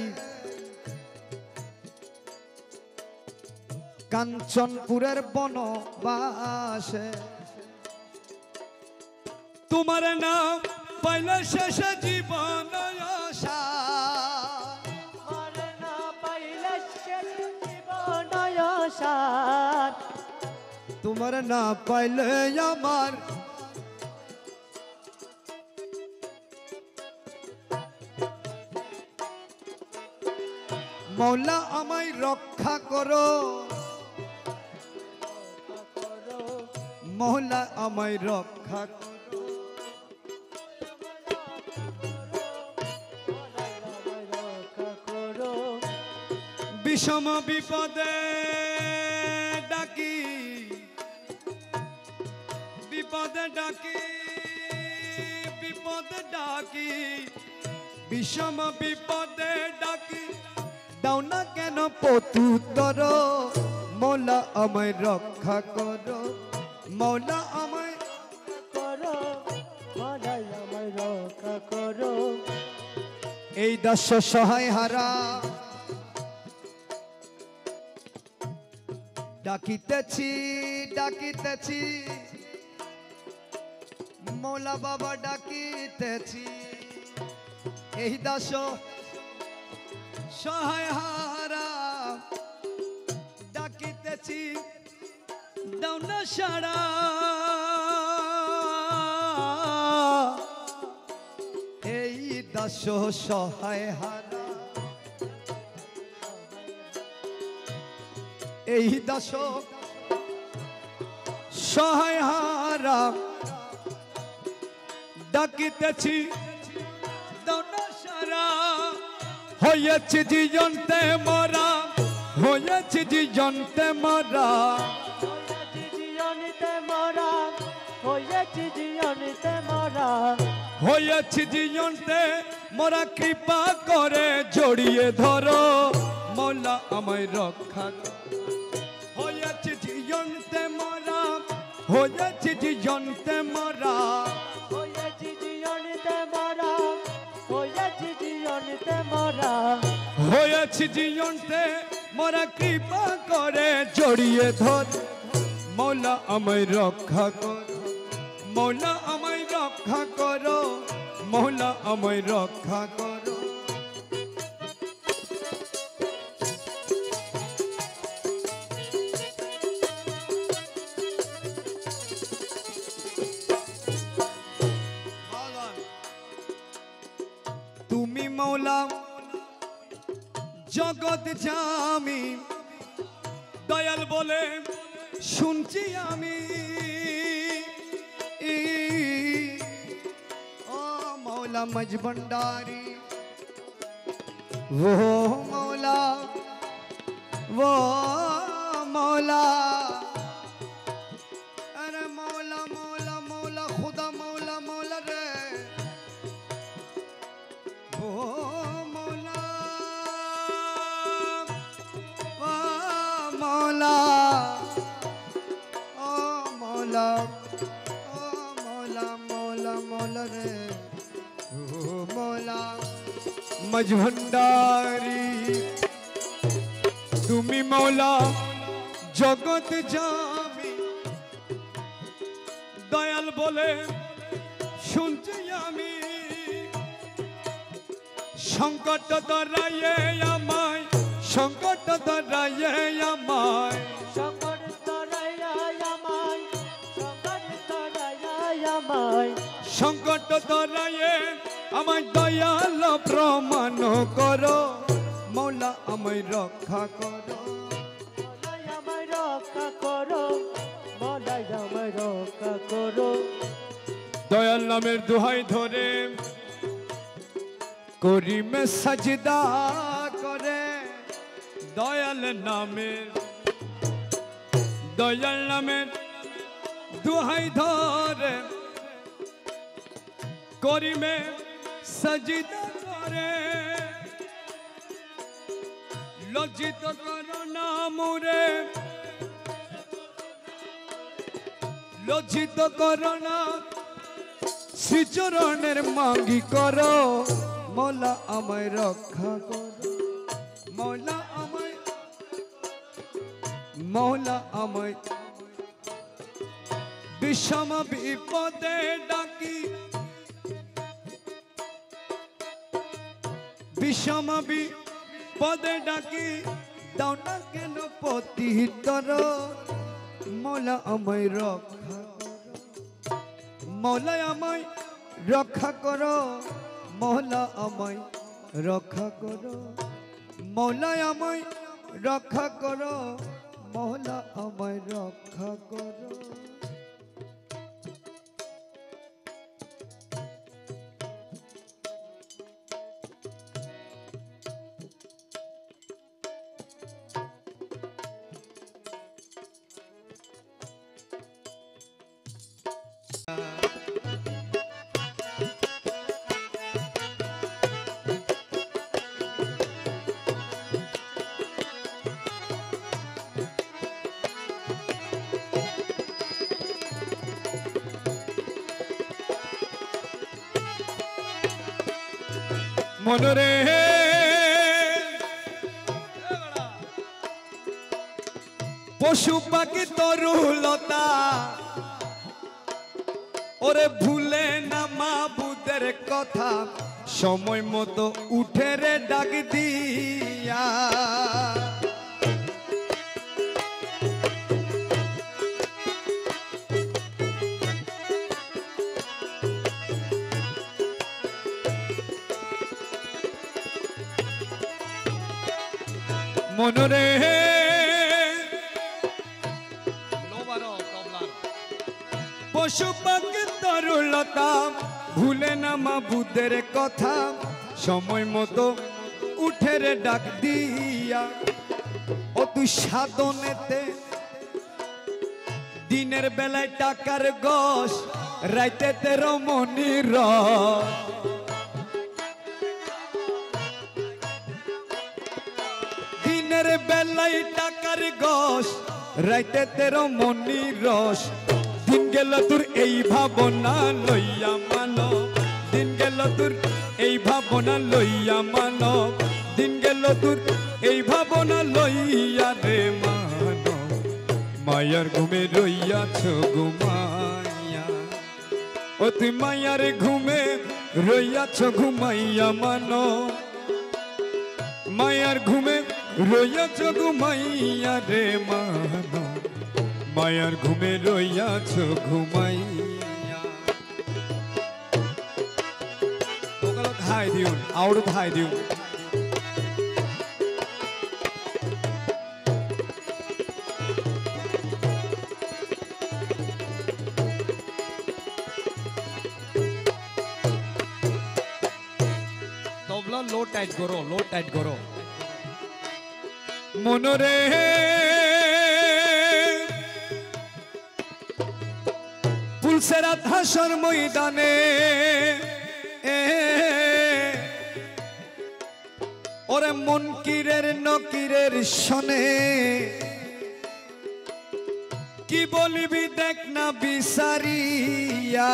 কাঞ্চনপুরের বনবাসে তোমার নাম পাইলে শেষে জীবন আশা না পাইলে জীবন অসার তোমার না পাইলে আমার মৌলা আমায় রক্ষা করো মৌলা আমায় রক্ষা করো বিষম বিপদে ডাকি বিপদে ডাকি বিপদে ডাকি বিষম বিপদে ডাকি দাও না কেন প্রত্যুত্তর মৌলা আমায় রক্ষা করো মৌলা আমায় করো মলাই আমায় রক্ষা করো এই দাস সহায় হারা ডাকিতেছি ডাকিতেছি মৌলা বাবা ডাকিতেছি এই দাস সহায় হারা ডাকিতেছি দাও না সারা এই দাস সহায় হারা এই দাস সহায় হারা ডাকিতেছি দাও না সারা হয়েছে জীবনতে মরা হয়েছে জীবনতে মরা জীবনীতে মরা হয়েছি জীবনীতে মরা হয়েছে জীবনতে মরা কৃপা করে জড়িয়ে ধরো মৌলা আমায় রক্ষা করো। হয়েছে জীবনতে মরা হয়েছে জীবনতে মরা হয়েছি জীবনীতে মরা হয়েছি জীবনীতে মরা হয়েছে জীবনতে মরা কৃপা করে জড়িয়ে ধর মৌলা আমায় রক্ষা করো মৌলা আমায় রক্ষা করো মৌলা আমায় রক্ষা করো তুমি মৌলা জগৎ জামি দয়াল বলে শুনছি আমি ও মৌলা মজবন্ডাरी वो मौला वो मौला अरे मौला मौला मौला खुदा मौला मौला रे वो मौला ओ मौला ओ मौला ओ मौला मौला मौला रे ओ मौला মজভণ্ডারি তুমি মৌলা জগৎ জামি দয়াল বলে শুনছি আমি সংকট দরাইয়ে আমায় সংকট দরাইয়ে আমায় সংকট তরাইয়া আমায় সংকট তরাইয়া আমায় সংকট দরাইয়ে আমায় দয়াল প্রমাণ করো মৌলা আমায় রক্ষা করো মলাই আমায় রক্ষা করো মলাই আমায় রক্ষা করো দয়াল নামের দোহাই ধরে করিমে সাজদা করে দয়াল নামের দুহাই ধরে করিমে সজিদা করে লজ্জিত করো না মোরে লজ্জিত করো না শ্রীচরণের মাঙ্গি করো মৌলা আমায় রক্ষা করো মৌলা আমায় বিষম বিপদে ডাকি বিষম বিপদে ডাকি দাও না কেন পতিতর মৌলা আমায় রক্ষা মৌলা আমায় রক্ষা করো মৌলা আমায় রক্ষা করো মৌলা আমায় রক্ষা করো মৌলা আমায় রক্ষা করো মনরে পশু পাখি তরুলতা ওরে ভুলে না মাবুদের কথা সময় মতো উঠে রে ডাক দিয়া মনরে পশু পাখি তরুলতা ভুলে না মাবুদের কথা সময় মতো উঠে রে ডাক দিয়া ও তুই সাধনেতে দিনের বেলায় টাকার গস রাইতে রমণীর দিনের বেলায় টাকার গস রাইতে রমণীর রস দিন গেল তোর এই ভাবনা লইয়া মানো দিন গেল তোর এই ভাবনা লইয়া মানো দিন গেল তোর এই ভাবনা লইয়া রে মানো মায়ার ঘুমে রইয়াছ ঘুমাইয়া ও তুই মায়ার ঘুমে রইয়াছ ঘুমাইয়া মানো মায়ার ঘুমে রইয়াছ ঘুমাইয়া রে মানো মায়ার ঘুমে রইয়াছ ঘুমাইয়া ওগুলো ধাই দিউন আউট ধাই দিউন তবলা লো টাইট করো মনরে পুলসেরা হাসর ময়দানে ওরে মুনকিরের নকিরের শোনে কি বলিবি দেখ না বিচারিয়া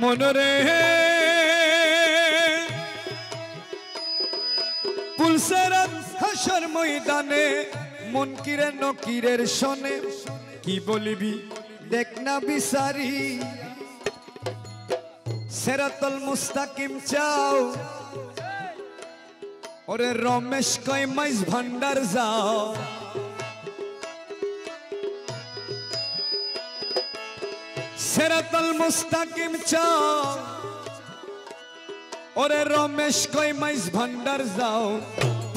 মনরে পুলসেরাত হাসর ময়দানে মুনকিরের নকিরের শোনে কি বলিবি দেখ না বিচারি সিরাতুল মুস্তাকিম চাও ওরে রমেশ কয় মাইজ ভান্ডার যাও সিরাতুল মুস্তাকিম চাও ওরে রমেশ কয় মাইজ ভান্ডার যাও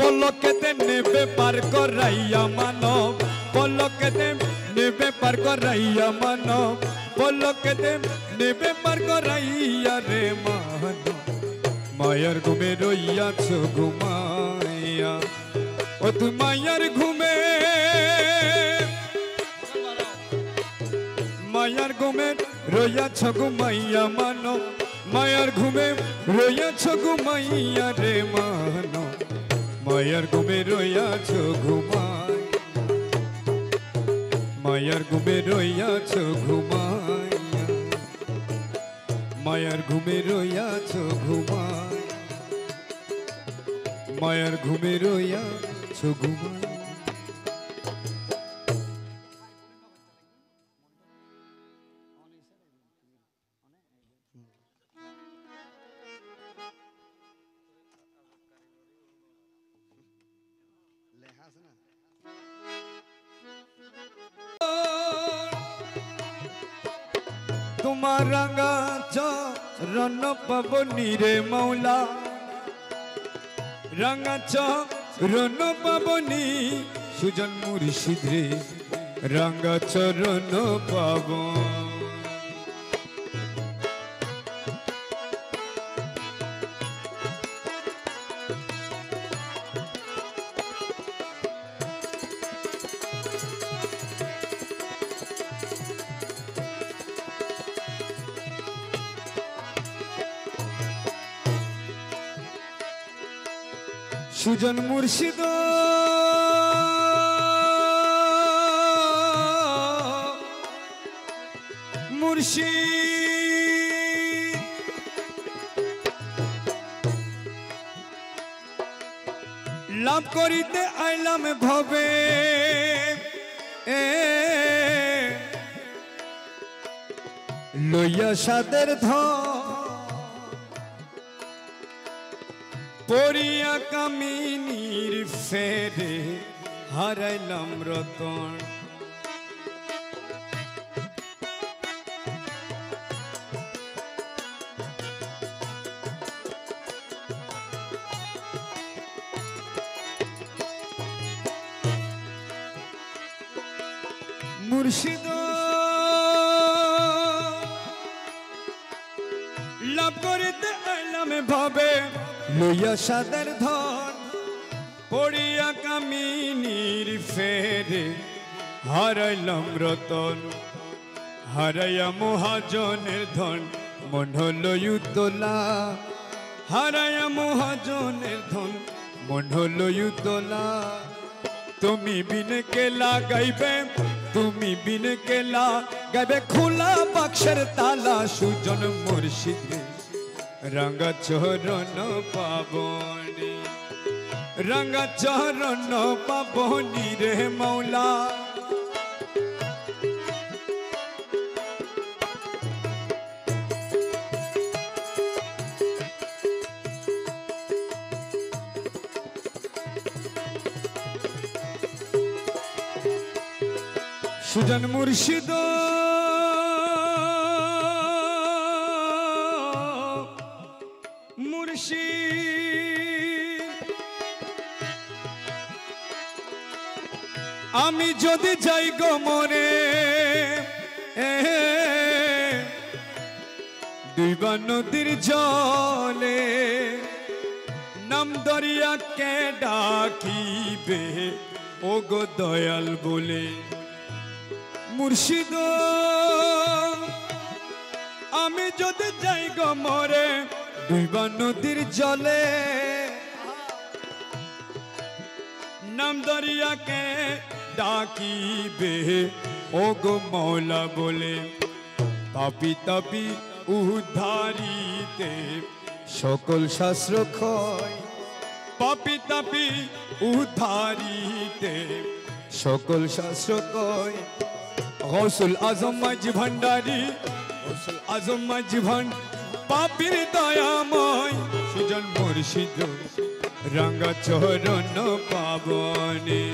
পলকেতে নেবে পার করাইয়া মানব পলকেতে নেবে পার করাইয়া মানব পলকেতে নেবে পার করাইয়া রে মানব মায়ার ঘুমে রইয়াছ ঘুমাইয়া ও তুই মায়ার ঘুমে মায়ার ঘুমে রইয়াছ ঘুমাইয়া মানব মায়ার ঘুমে রইয়াছ ঘুমাইয়া রে মানব মায়ার ঘুমে রইয়াছ ঘুমাই মায়ার ঘুমে রইয়াছ ঘুমাইয়া মায়ার ঘুমে রইয়াছ ঘুমাই মায়ার ঘুমে রইয়াছ ঘুমাই তোমার রাঙা চরণ পাবনি রে মৌলা রাঙা চরণ পাবনি সুজন মুর্শিদ রে রাঙা চরণ পাব সুজন মুর্শিদ মুর্শিদ লাভ করিতে আইলাম ভবে লইয়া সাদের পরিয়া কামিনীর ফেরে হারাইলাম রতন মুর্শিদ লাভ করিতে আইলাম ভাবে লইয়া সাদের ধন পড়িয়া কামিনীর ফেরে হারাইলাম রতন হারাইয়া মহাজনের ধন মন হলো উতলা হারাইয়া মহাজনের ধন মন হলো উতলা তুমি বিন কেলা গাইবে তুমি বিন কেলা গাইবে খোলা বাক্সের তালা সুজন মুর্শিদ রাঙা চরণ পাবনি রাঙা চরণ পাবনি রে মৌলা সুজন মুর্শিদ আমি যদি যাই গো মরে দুইবা নদীর জলে নাম দরিয়াকে ডাকিবে ও গো দয়াল বলে মুর্শিদ আমি যদি যাই গো মরে দুইবা নদীর জলে নাম দরিয়াকে ডাকিবে ও গো মৌলা বলে পাপি তাপি উদ্ধারিতে সকল শাস্ত্র ক্ষয় পাপি তাপি উদ্ধারিতে সকল শাস্ত্র কয় গৌসুল আজম মাঝি ভান্ডারী গৌসুল আজম মাঝি ভান্ডারী পাপির দয়াময় সুজন মুর্শিদ রাঙা চরণ পাবনি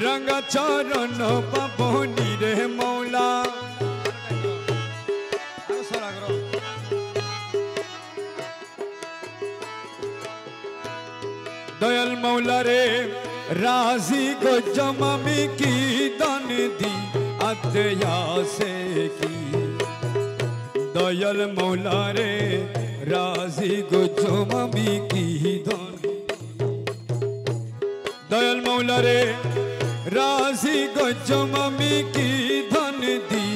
রাঙা চরণ পাবনি রে মৌলা দয়া দয়াল মৌলা রে রাজি গজম আমি কি দান দি আদয়াসে কি দয়াল মৌলা রে রাজি গজম আমি কি দান দয়াল মৌলা রে রাজি গজম আমি কি দান দি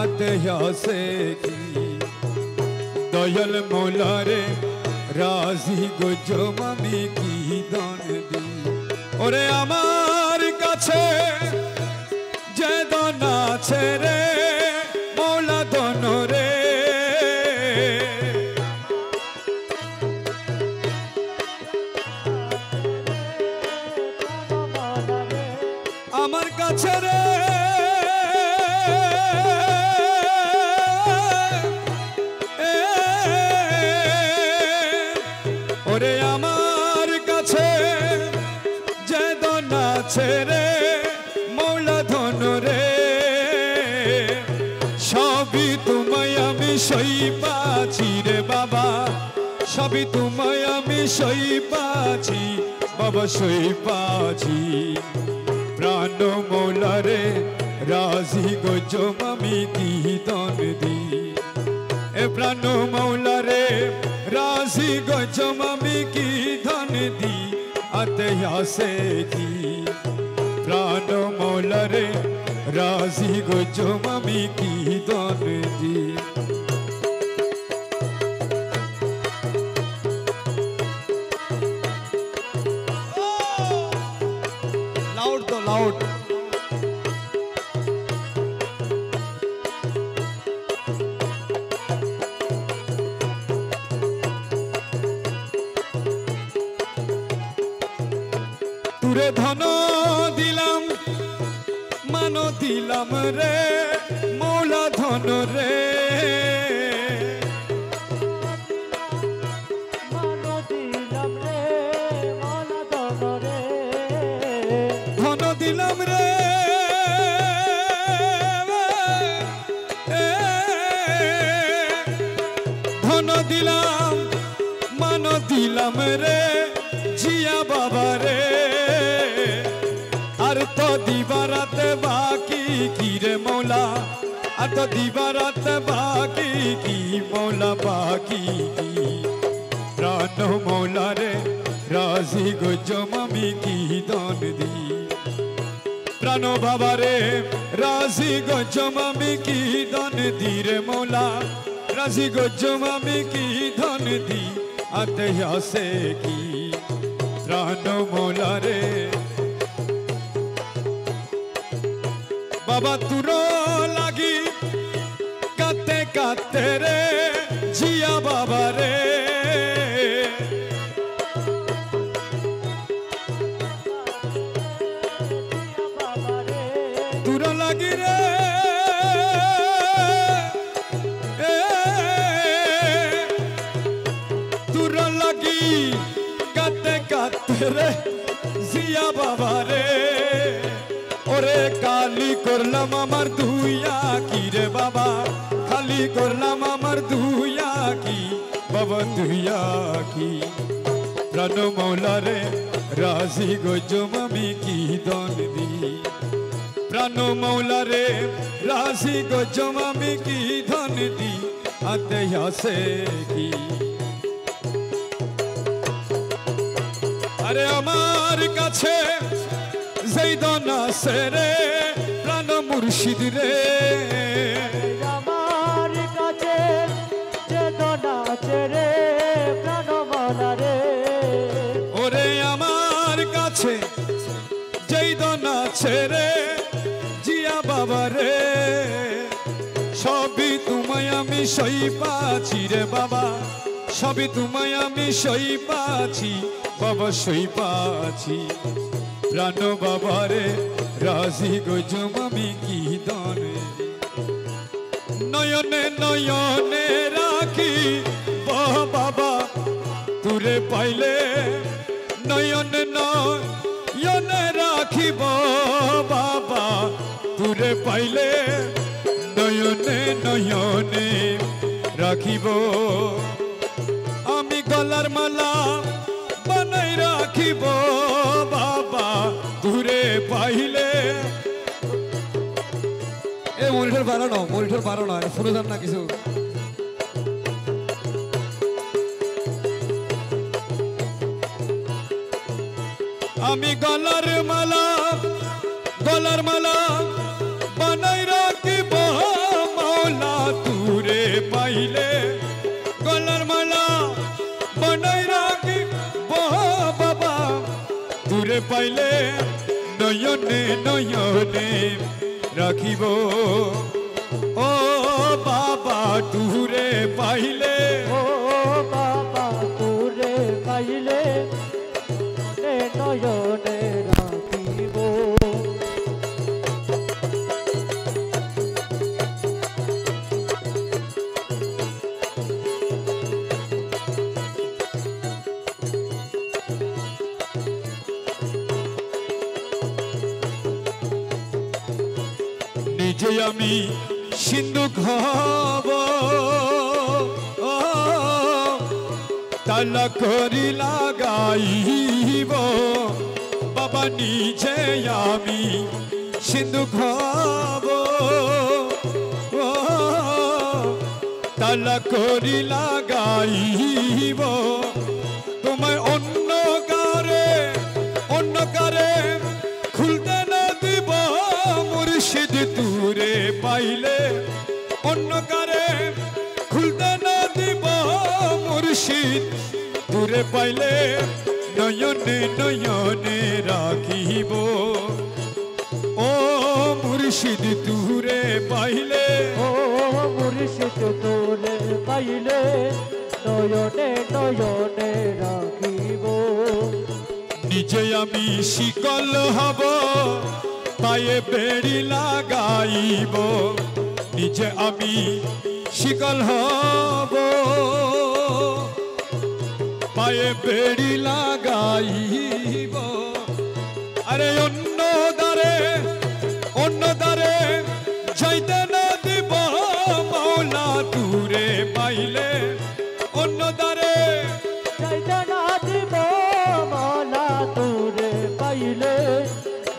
আদয়াসে কি দয়াল মৌলা রে রাজি গজম আমি কি দান দি ওরে আমার কাছে যে দান আছে রে মৌলা দান রে আমার কাছে রে ওরে আমার কাছে যে ধন আছে রে মৌলা ধন রে সবই তোমায় আমি সই পাচ্ছি রে বাবা সবই তোমায় আমি সই পাচ্ছি বাবা সই পাচ্ছি প্রাণ মৌলা রে রাজি গজম আমি কি দান দি এ প্রাণ মৌলা রে রাজি গজম আমি কি ধন দি আতয়াসে কি প্রাণ মৌলা রে রাজি গজম আমি কি ধন দি লাউড তো লাউড তুরে ধন দিলাম মান দিলাম রে মৌলা ধন রে ধন দিলাম রে ধন দিলাম মান দিলাম রে জিয়া বাবা রে আর তো দিবারাতে বাকি কি রে মৌলা আর তো দিবারাতে বাকি কি মৌলা বাকি কি প্রাণ মৌলা রে রাজি গজম আমি কি দান দি প্রাণ বাবা রে রাজি গজম আমি কি দান দি রে মৌলা রাজি গজম আমি কি দান দি আতয়াসে কি প্রাণ মৌলা রে বাবা তুর লাগি কাতে কাতে রে জিয়া বাবা রে তুর লাগি রে তুর লাগি কাতে কাতে রে জিয়া বাবা রে ওরে কালি করলাম আমার দুইয়া কি রে বাবা খালি করলাম আমার দুইয়া কি বাবা দুইয়া কি প্রাণ মৌলা রে রাজি গজম আমি কি দান দি প্রাণ মৌলা রে রাজি গজম আমি কি দান দি আতয়াসে কি আরে আমার কাছে যেই দান আছে রে প্রাণ মুর্শিদ রে আমার কাছে যে দান আছে রে প্রাণ মৌলা রে ওরে আমার কাছে যেই দান আছে রে জিয়া বাবা রে সবই তোমায় আমি সই পাচ্ছি রে বাবা সবই তোমায় আমি সই পাচ্ছি বাবা সই পাচ্ছি প্রাণ বাবা রে রাজি গজম আমি কি দান নয়নে নয়নে রাখি বাবা তুরে পাইলে নয়ন নয়নে রাখিব বাবা তুরে পাইলে নয়নে নয়নে রাখিব আমি গলার মালা বানাই রাখি রাখিব বাবা দূরে পাইলে এ মনিটর বাড়ানো শুনে যান না কিছু আমি গলার মালা বানাই রাখিব মাওলা দূরে পাইলে গলার মালা বানাই রাখিব বাবা দূরে পাইলে নয়নে নয়নে রাখিব ও বাবা দূরে পাইলে ও বাবা দূরে পাইলে নয়নে রাখিব নিজে আমি সিন্ধু হব তালা করি লাগাইব বাবা নিজে আমি সিন্ধু হব তালা করি লাগাইব তোমায় অন্য কারে খুলতে না দিব মুর্শিদ দূরে পাইলে অন্য কারে খুলতে না দিব মুর্শিদ দূরে পাইলে নয়নে নয়নে রাখিব ও মুর্শিদ দূরে পাইলে ও মুর্শিদ দূরে পাইলে নয়নে নয়নে রাখিব নিজে আমি শিকল হব পায়ে বেড়ি লাগাইব নিজে আমি শিকল হব পায়ে বেড়ি লাগাইব আরে অন্য দ্বারে যাইতে না দিব মাওলা দূরে পাইলে অন্য দ্বারে যাইতে না দিব মাওলা দূরে পাইলে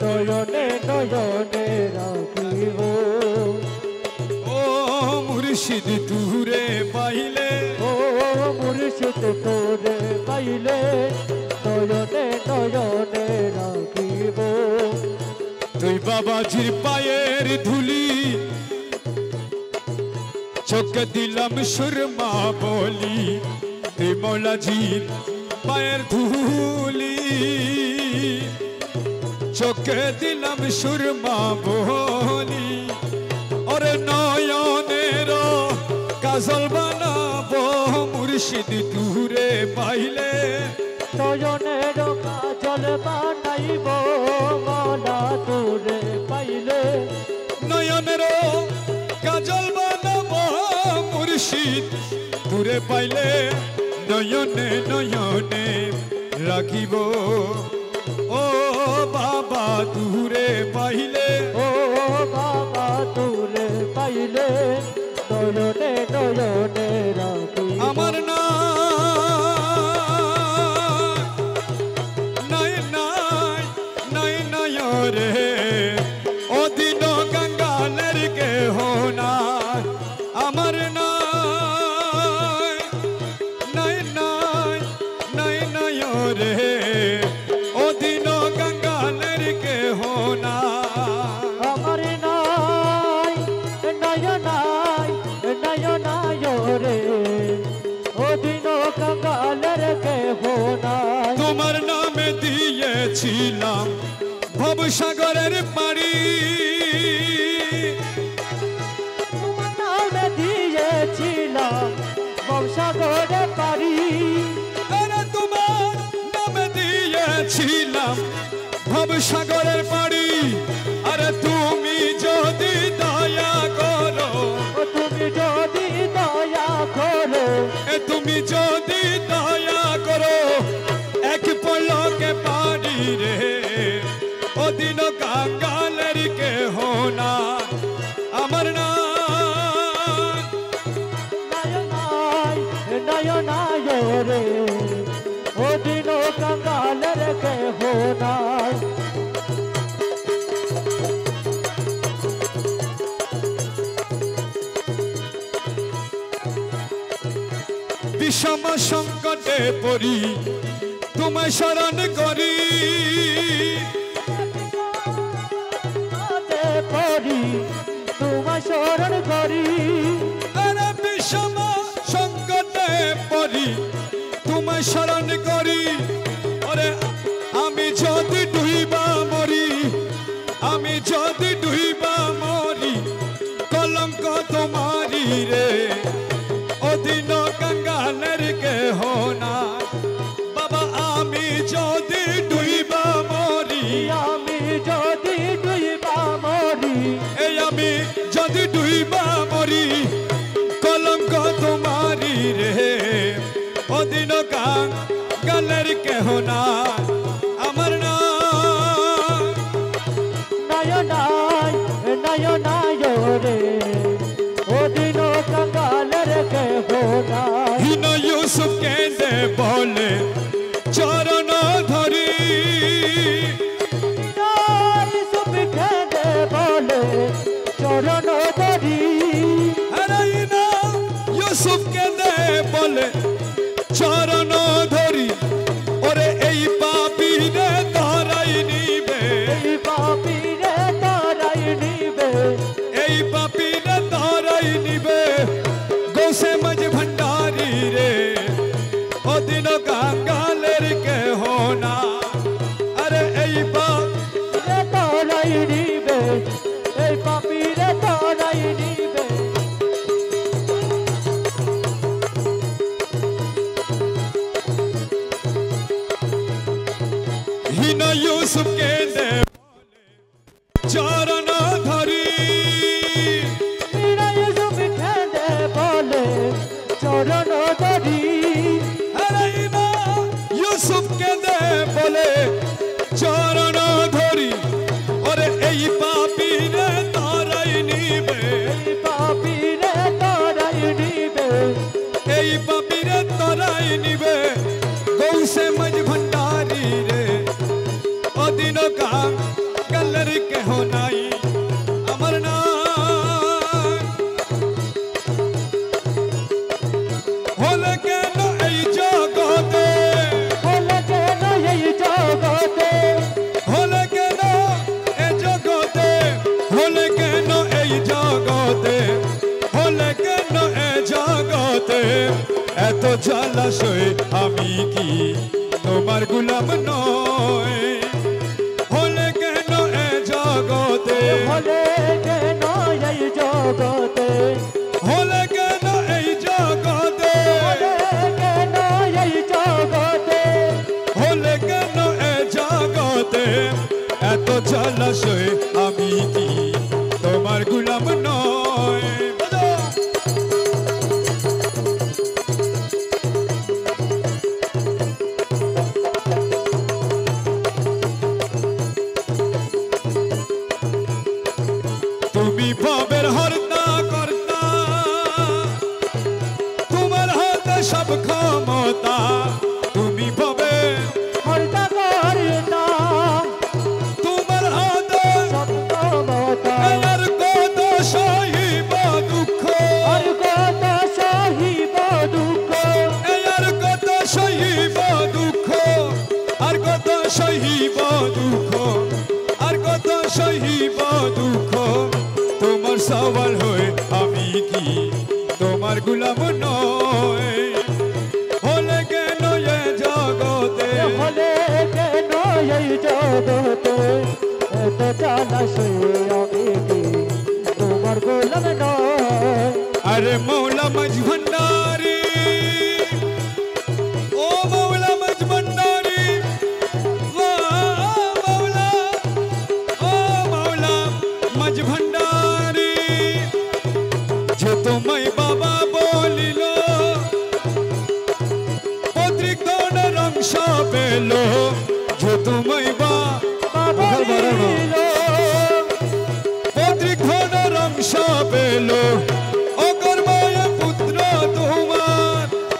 নয়নে নয়নে রাখিব ও মুর্শিদ দূরে পাইলে ও মুর্শিদ দূরে পাইলে নয়নে নয়নে রাখিব তুই বাবাজির পায়ের ধুলি চোখে দিলাম সুরমা বলি তুই মৌলাজির পায়ের ধুলি চোখে দিলাম সুরমা বলি ওরে নয়নের কাজল বানাবো মুর্শিদ দূরে পাইলে নয়নের কাজল বানাইব মাওলা দূরে পাইলে নয়নের কাজল বানাবো মুর্শিদ দূরে পাইলে নয়নে নয়নে রাখিব ও বাবা দূরে পাইলে ও বাবা দূরে পাইলে নয়নে নয়নে রাখিব আমার না রে ও দিন গঙ্গালের কে হোনা আমার নাই রে ও দিন গঙ্গালের কে হোনা আমার নাই রে ও দিন কঙ্গালের কে হোনাই তোমার নামে দিয়েছিলাম ভবসাগরের পাড়ি তোমার নামে দিয়েছিলাম বংশাগরে পারি আরে তোমার নামে দিয়েছিলাম ভবসাগরের পাড়ি আরে তুমি যদি দয়া করো ও তুমি যদি দয়া করো তুমি যদি দয়া করো এক পলকে পারি রে ও দিন কাঙ্গালের কে হোনা আমার না নয় রে ও দিন কঙ্গালের কে বিষম সংকটে পড়ি তোমায় শরণ করি পড়ি তোমায় শরণ করি আরে বিষম সংকটে পড়ি তোমায় শরণ করি ওরে আমি যদি ডুইবা মরি আমি যদি ডুইবা মরি কলঙ্ক তোমারি রে অদিন গঙ্গালের কেহ না বাবা আমি যদি ডুইবা মরি আমি যদি ডুইবা মরি এই আমি যদি ডুইবা মরি কলঙ্ক তোমারি রে অদিন গঙ্গালের কেহ না আমার না নয়নায় নয়নায় রে ওদিন কঙ্গালের কেহ নাই হীন ইউসুফ কেঁদে বলে চরণ ধরি ইউসুফ কেঁদে বলে চরণ ধরি আরে হীন ইউসুফ কেঁদে বলে চরণ ধরি ওরে এই পাপীরে ধরাই নিবে এই পাপীরে ধরাই নিবে এই পাপীরে ধরাই নিবে গৌসে মজ ভণ্ডারি রে অদিন গঙ্গালের কেহ না আরে এই পাপীরে ধরাই নিবে এই পাপীরে ধরাই নিবে হীন ইউসুফ কেঁদে চরণ ধরি ইউসুফ কেঁদে বলে চরণ ধরি আরে হীন ইউসুফ কেঁদে বলে চরণ ধরি ওরে এই পাপীরে ধরাই নিবে এই পাপীরে ধরাই নিবে এই পাপীরে ধরাই নিবে গৌসে মজ ভণ্ডারি রে অদিন গঙ্গালের কেহ নাই আমার না হলে কেন এই জগতে হলে কেন এই জগতে হলে কেন এই জগতে হলে কেন এই জগতে হলে কেন এই জগতে এত জলাশয় আমি কি তোমার গোলাম নয় হলে কেন এই জগতে হলে কেন এই জগতে হলে কেন এই জগতে হলে কেন এই জগতে হলে কেন এই জগতে এত জলাশয় আমি কি তোমার গোলাম নয় তুমি ভবের হর্তা কর্তা তোমার হাতে সব ক্ষমতা তুমি ভবে হরতা করতা তোমার হাতে সব ক্ষমতা আর কত সহিব দুঃখ আর কত সহিব দুঃখ আর কত সহিব দুঃখ আর কত সহিব দুঃখ আর কত সহিব দুঃখ তোমার সওয়াল হয়ে আমি কি তোমার গোলাম নয় হলে কেন এ জগতে হলে কেন এই জগতে এত জলাশয় আমি কি তোমার গোলাম নয় अरे मौला मज भंडारी ओ मौला मज भंडारी वाह मौला ओ मौला मज भंडारी जो तुम्हें बाबा बोलिलो पत्रिक दोन रंग पेलो जो तुम्हें বাবা দিলো पत्रिक दोन रंग पेलो পুত্র তোমার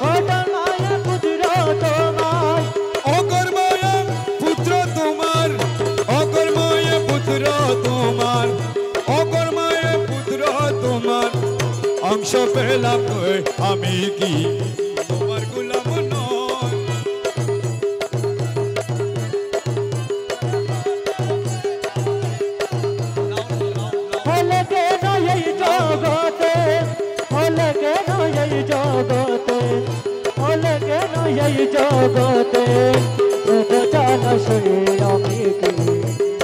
ওটামায়া পুত্র তোমার অকর্ময় পুত্র তোমার অকর্ময় পুত্র তোমার অকর্ময় পুত্র তোমার অংশ পেলাম আমি কি তোমার এই জগতে তো জানো সে আমি কি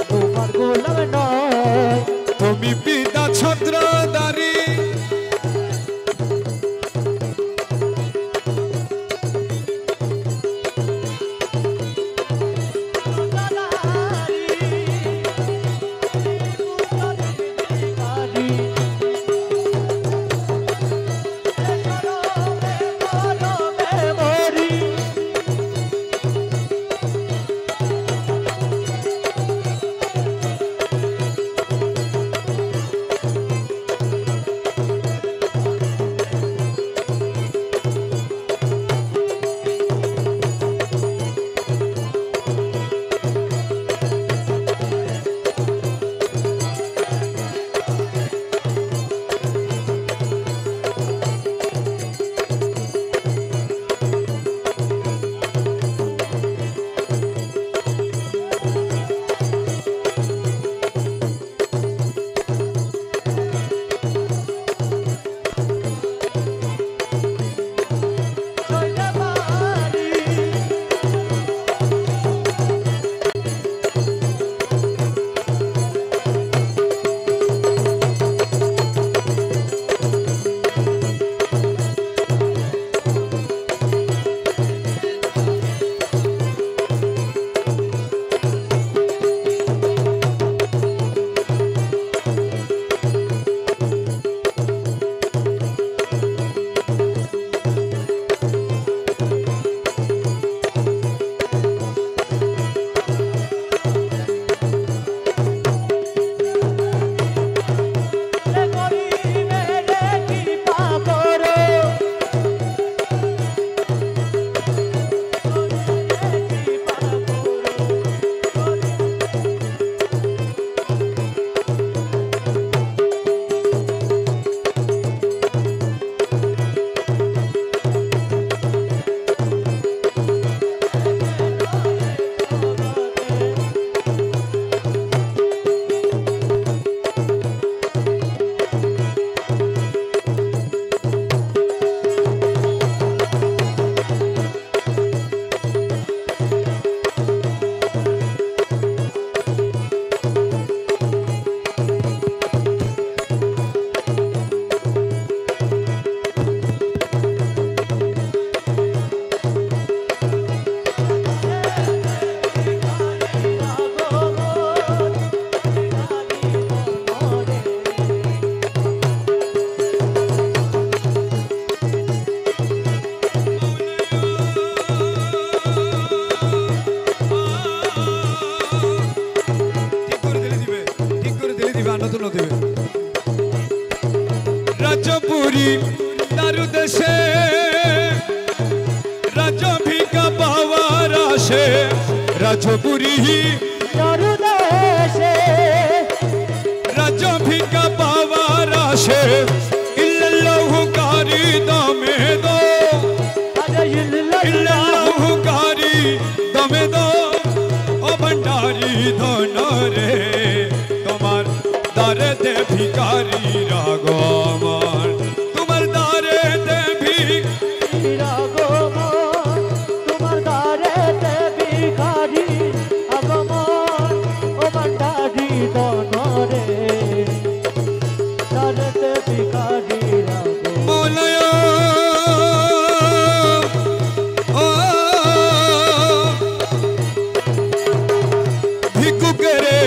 তোমার গোলাম নয় তুমি পিতা ছত্রধারী রাজপুরী দারু দেশে রাজ ভিকা পাওয়ার আসে রাজপুরী দারু দেশে রাজ ভিকা পাওয়ার আসে ইল্লাল্লাহু কারি দমে দো ইল্লাল্লাহু কারি দমে দো ও ভণ্ডারি ধন রে তোমার দারে দে ভিকারি রাগমান তোমার দারে দে আগমন তোমার দারেতে ভিখারি আগমন ও ভান্ডারি দনরে দারেতে ভিখারি আগমন মৌলায়া ও ভিক্ষুকেরে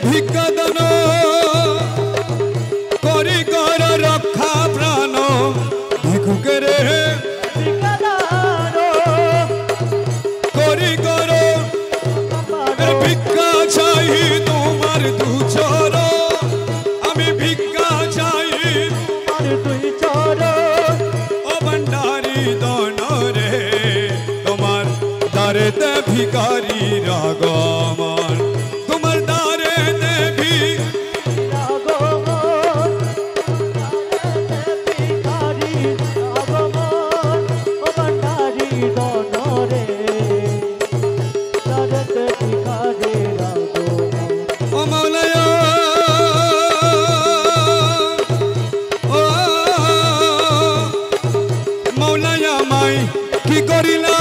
ভিক্ষা দান করি কর রক্ষা প্রাণ ভিক্ষুকেরে করি কর ভিক্ষা চাই তোমার দুচর আমি ভিক্ষা চাই ও ভণ্ডারি দন রে তোমার দারেতে ভিখারি রাগমান তোমার দারেতে ও মৌলায়া ও মৌলায়া মাই কি করিলা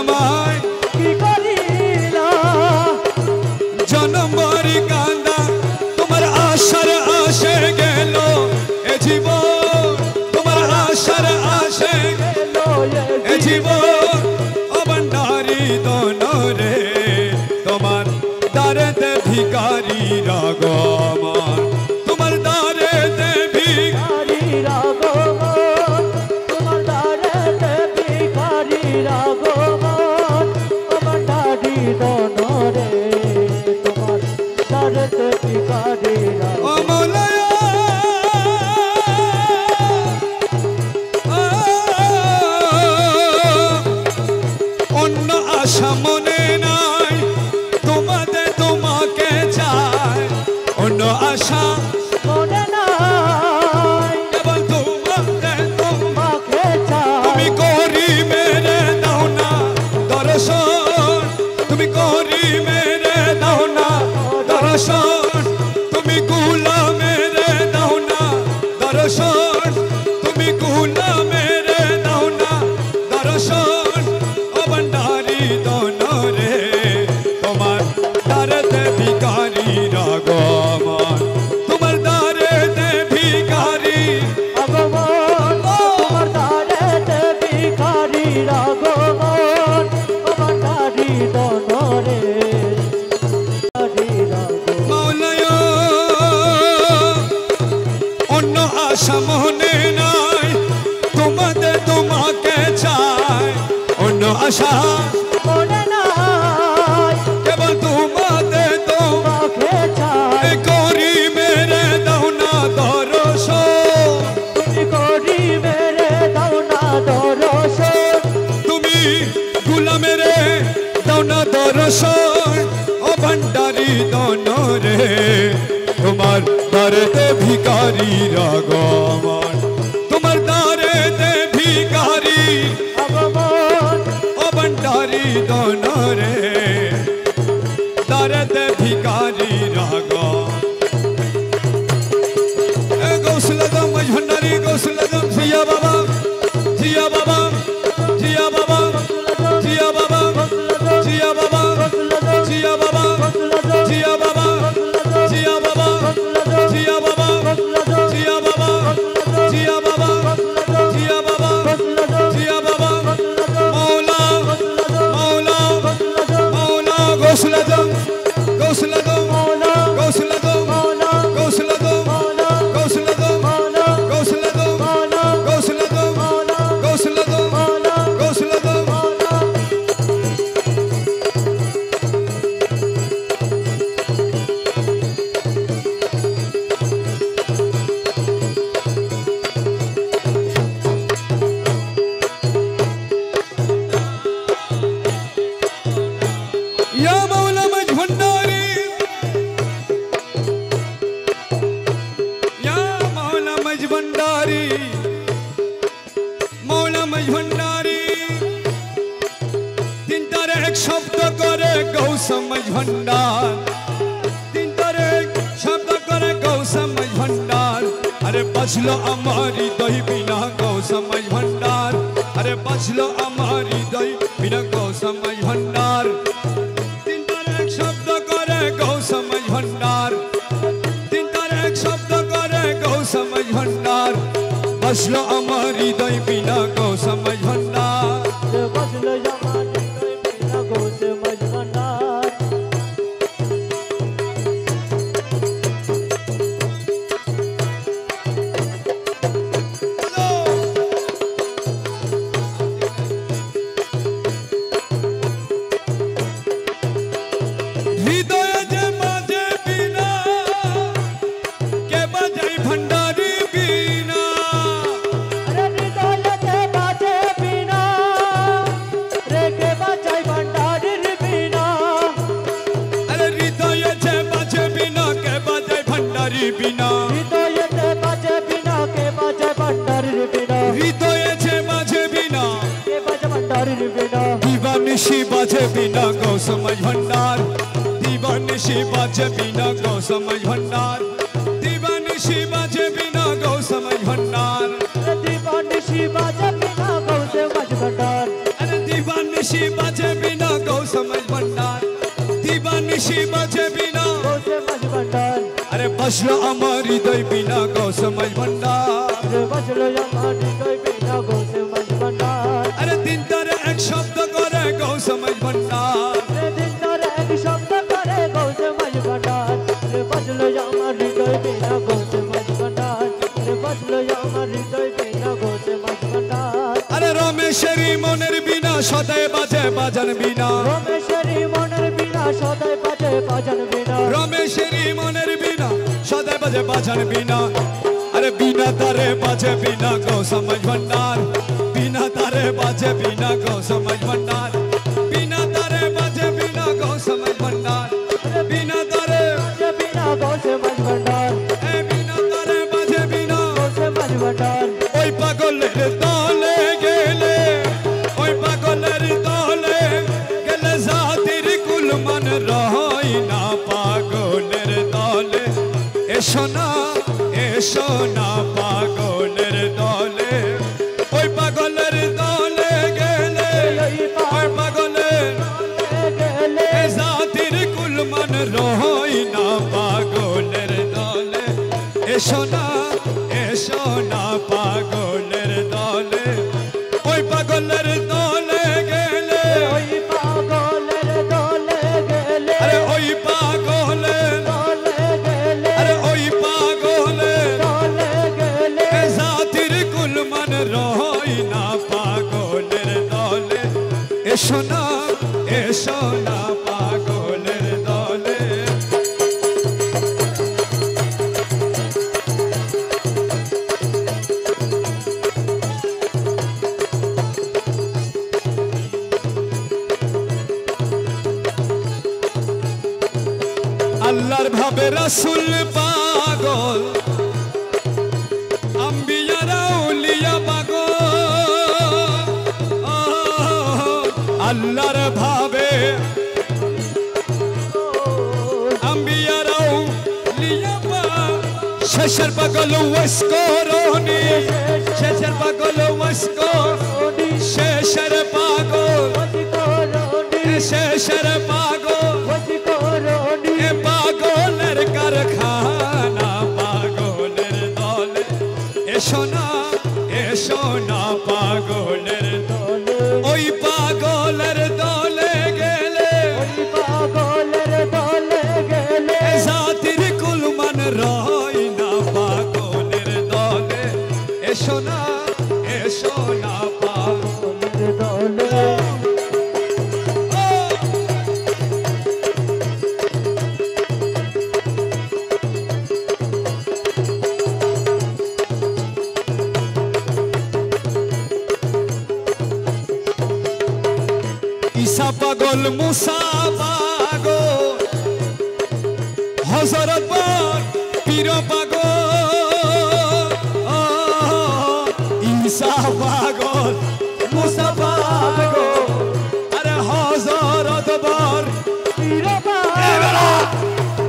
আমায় কি করিলা জনমরি কান্দা তোমার আশার আসে গেল এ জীবন তোমার আশার আসে এলো এ জীবন ও ভণ্ডারি দনরে তোমার দারেতে ভিখারি রাগমান তোমার দারেতে ভিখারি রাগমান তোমার দারেতে ভিখারি রাগমান ও ভণ্ডারি দনরে তোমার দারেতে ভিখারি ও রাগমান মৌলায়া অন্য আশা মনে নাই তোমাদের তোমাকে চাই অন্য আশা মনে নাই কেবল তোমাদের তোমাকে চাই তুমি করি মেরে দাও না দর্শন তুমি করি মেরে দাও না দর্শন তুমি গুলা মেরে দাও না দর্শন তুমি গুলা মেরে দাও না দর্শন ও ভণ্ডারি দনরে তোমার দারেতে ভিখারি রাগমান তোমার দারেতে ভিখারি ভগবান তোমার দারেতে ভিখারি রাগমান ও ভণ্ডারি দনরে ভিখারি রাগমান মৌলায়া অন্য আশা মনে নাই তোমাদের তোমাকে চাই অন্য আশা মনে নাই কেবল তোমাদের তোমাকে চাই করি মেরে দাও না দর্শন তুমি করি মেরে দাও না দর্শন তুমি গুলা মেরে দাও না দর্শন ও ভণ্ডারি দনরে তোমার দারেতে ভিখারি রাগমান তোমার দারেতে ভিখারি ভগবান ও ভণ্ডারি দনরে দারেতে ভিখারি রাগমান গৌসলগম ভণ্ডারি গৌসলগম জিয়া বাবা জিয়া বাবা জিয়া বাবা জিয়া বাবা জিয়া বাবা জিয়া বাবা জিয়া বাবা জিয়া বাবা জিয়া বাবা জিয়া বাবা জিয়া বাবা জিয়া বাবা জিয়া বাবা মৌলা মৌলা মৌলা গৌসলগম গৌসলগম গৌসলগম গৌসলগম গৌসলগম গৌসলগম গৌসলগম গৌসলগম গৌসলগম या मौला मज भंडारी या मौला मज भंडारी मौला मज भंडारी तीन तारे एक शब्द करे गौ समझ भंडार तीन तारे एक शब्द करे गौ समझ भंडार अरे बचलो हमारी दही बिना गौ समझ भंडार अरे बचलो हमारी दही बिना गौ समझ भंडार तीन तारे एक शब्द करे गौ समझ भंडार तीन तारे एक शब्द करे गौ समझ भंडार बचलो हमारी दही बिना गौ समझ भंडार बसलो जमाने कोई बिना गो से मजबनार हृदय जे बाजे बिना के बजाई भंडारी बिना अरे हृदय के बाजे बिना रे के बजाई भंडारी बिना अरे हृदय जे बाजे बिना के बजाई भंडारी बिना हृदय के बाजे बिना के बजाई भंडारी बिना हृदय जे बाजे बिना के बजाई भंडारी बिना दीवानिशी बाजे बिना गौ समझ भंडार दीवानिशी बाजे बिना गौ समझ भंडार दीवानिशी बाजे बिना गौ समझ भंडार दीवानिशी बाजे बिना गौ से मजबनार अरे दीवानिशी নিশি বাজে বিনা গৌসে মাঝ ভান্ডার আরে বসলো আমার হৃদয় বিনা গৌসে মাঝ ভান্ডার বসলো আমার হৃদয় বিনা গৌসে মাঝ ভান্ডার আরে দিন তারে এক শব্দ করে গৌসে মাঝ ভান্ডার দিন তারে এক শব্দ করে গৌসে মাঝ ভান্ডার বসলো আমার হৃদয় বিনা গৌসে মাঝ ভান্ডার বসলো আমার হৃদয় বিনা গৌসে মাঝ ভান্ডার আরে রমেশেরই মনের বিনা সদায় বাজে বাজান বিনা রমেশেরই মনের বিনা সদাই বাজে বাজান বিনা রমেশেরই মনের বিনা সদায় বাজে বাজান বিনা আরে বিনা তারে বাজে বিনা গৌসে মাঝ ভান্ডার বিনা তারে বাজে বিনা গৌসে মাঝ ভান্ডার বিনা তারে বাজে বিনা গৌসে মাঝ ভান্ডার বিনা তারে বাজে বিনা গৌসে মাঝ ভান্ডার এ বিনা তারে বাজে বিনা গৌসে মাঝ ভান্ডার ওই পাগলের দলে গেলে ওই পাগলের দলে গেলে জাতির কুলমান রহই না পাগলের দলে এসো না পাগলের দলে ওই পাগলের দলে গেলে ওই পাগলের গেলে জাতির কুলমান রহই না পাগলের দলে এসো না পাগলের দলে ওই পাগলের দলে গেলে ওই পাগলের দলে গেলে আরে ওই পাগলের দলে গেলে আরে ওই পাগলের দলে গেলে জাতির কুলমান রহই না পাগলের দলে এসো না পাগলের দলে আল্লাহর ভাবে রাসূল পাগল আম্বিয়ারা আউলিয়া পাগল আল্লাহর ভাবে আম্বিয়ারা আউলিয়া পাগল শেষের পাগল ওয়াসকরনি শেষের পাগল ওয়াসকরনি শেষের পাগল শেষের পাগল এ পাগলের কারখানা পাগলের দলে এসো না পাগলের দলে ওই পাগলের দলে গেলে পাগলের দলে গেলে জাতির কুলমান রয় না পাগলের দলে এসো না পাগলের দলে ঈসা পাগল মুসা পাগল হযরত পাক পীর পাগল ঈসা পাগল মুসা পাগল আরে হযরত পাক পীর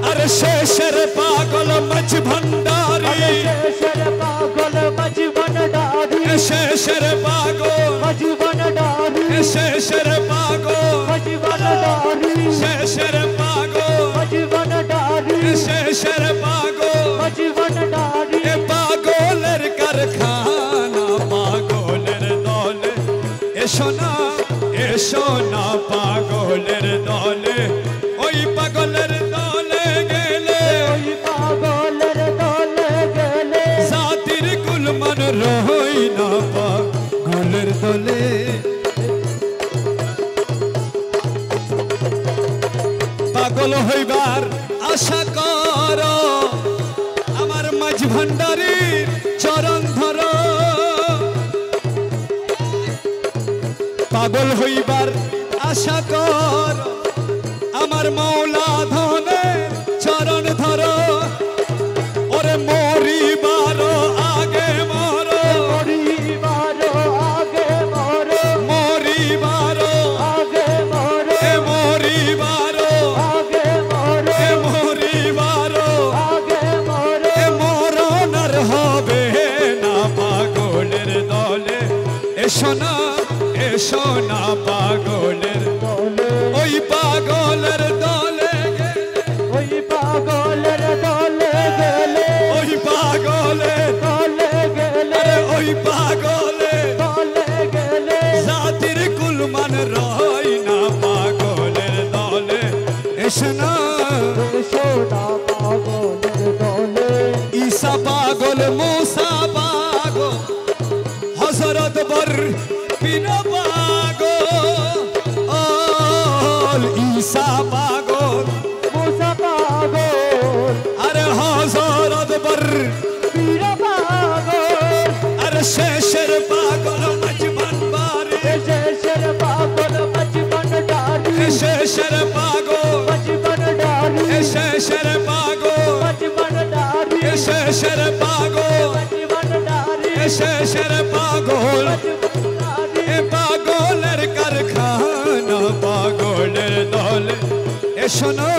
আরে শেষের পাগল মজ ভণ্ডারি শেষের পাগল মাঝ ভান্ডারি শেষের পাগল মাঝ ভান্ডারি শেষের পাগল মাঝ ভান্ডারি শেষের পাগল মাঝ ভান্ডারি শেষের পাগল মাঝ ভান্ডারি এ পাগলের কারখানা পাগলের দলে এসো না পাগলের দলে ওই পাগলের দলে গেলে ওই পাগলের দলে গেলে জাতির কুলমান রহই না পাগলের দলে পাগল হইবার আশা কর আমার মাঝ ভান্ডারীর চরণ ধর পাগল হইবার আশা কর আমার মৌলা ধনের চরণ ধর ওরে মরিবার আগে মর মরিবার আগে মর মরিবার আগে মর এ মরিবার আগে মর এ মরিবার আগে মর এ মরণার হবে না পাগলের দলে এসো না পাগলের দলে ওই পাগলের দলে এসনা সোনা পাগলের দলে ঈসা পাগল মুসা পাগল হযরত বর বিন পাগল ঈসা পাগল মুসা পাগল আরে হযরত বর পীর পাগল আরে শেষের পাগল মজবন বারে শেষের পাগল মজবন ডালি শেষের পাগল মজবন ডালি শেষের পাগল মজবন ডালি শেষের পাগল মজবন ডালি শেষের পাগল মজবন ডালি এ পাগলের কারখানা পাগলের দলে এ শোনো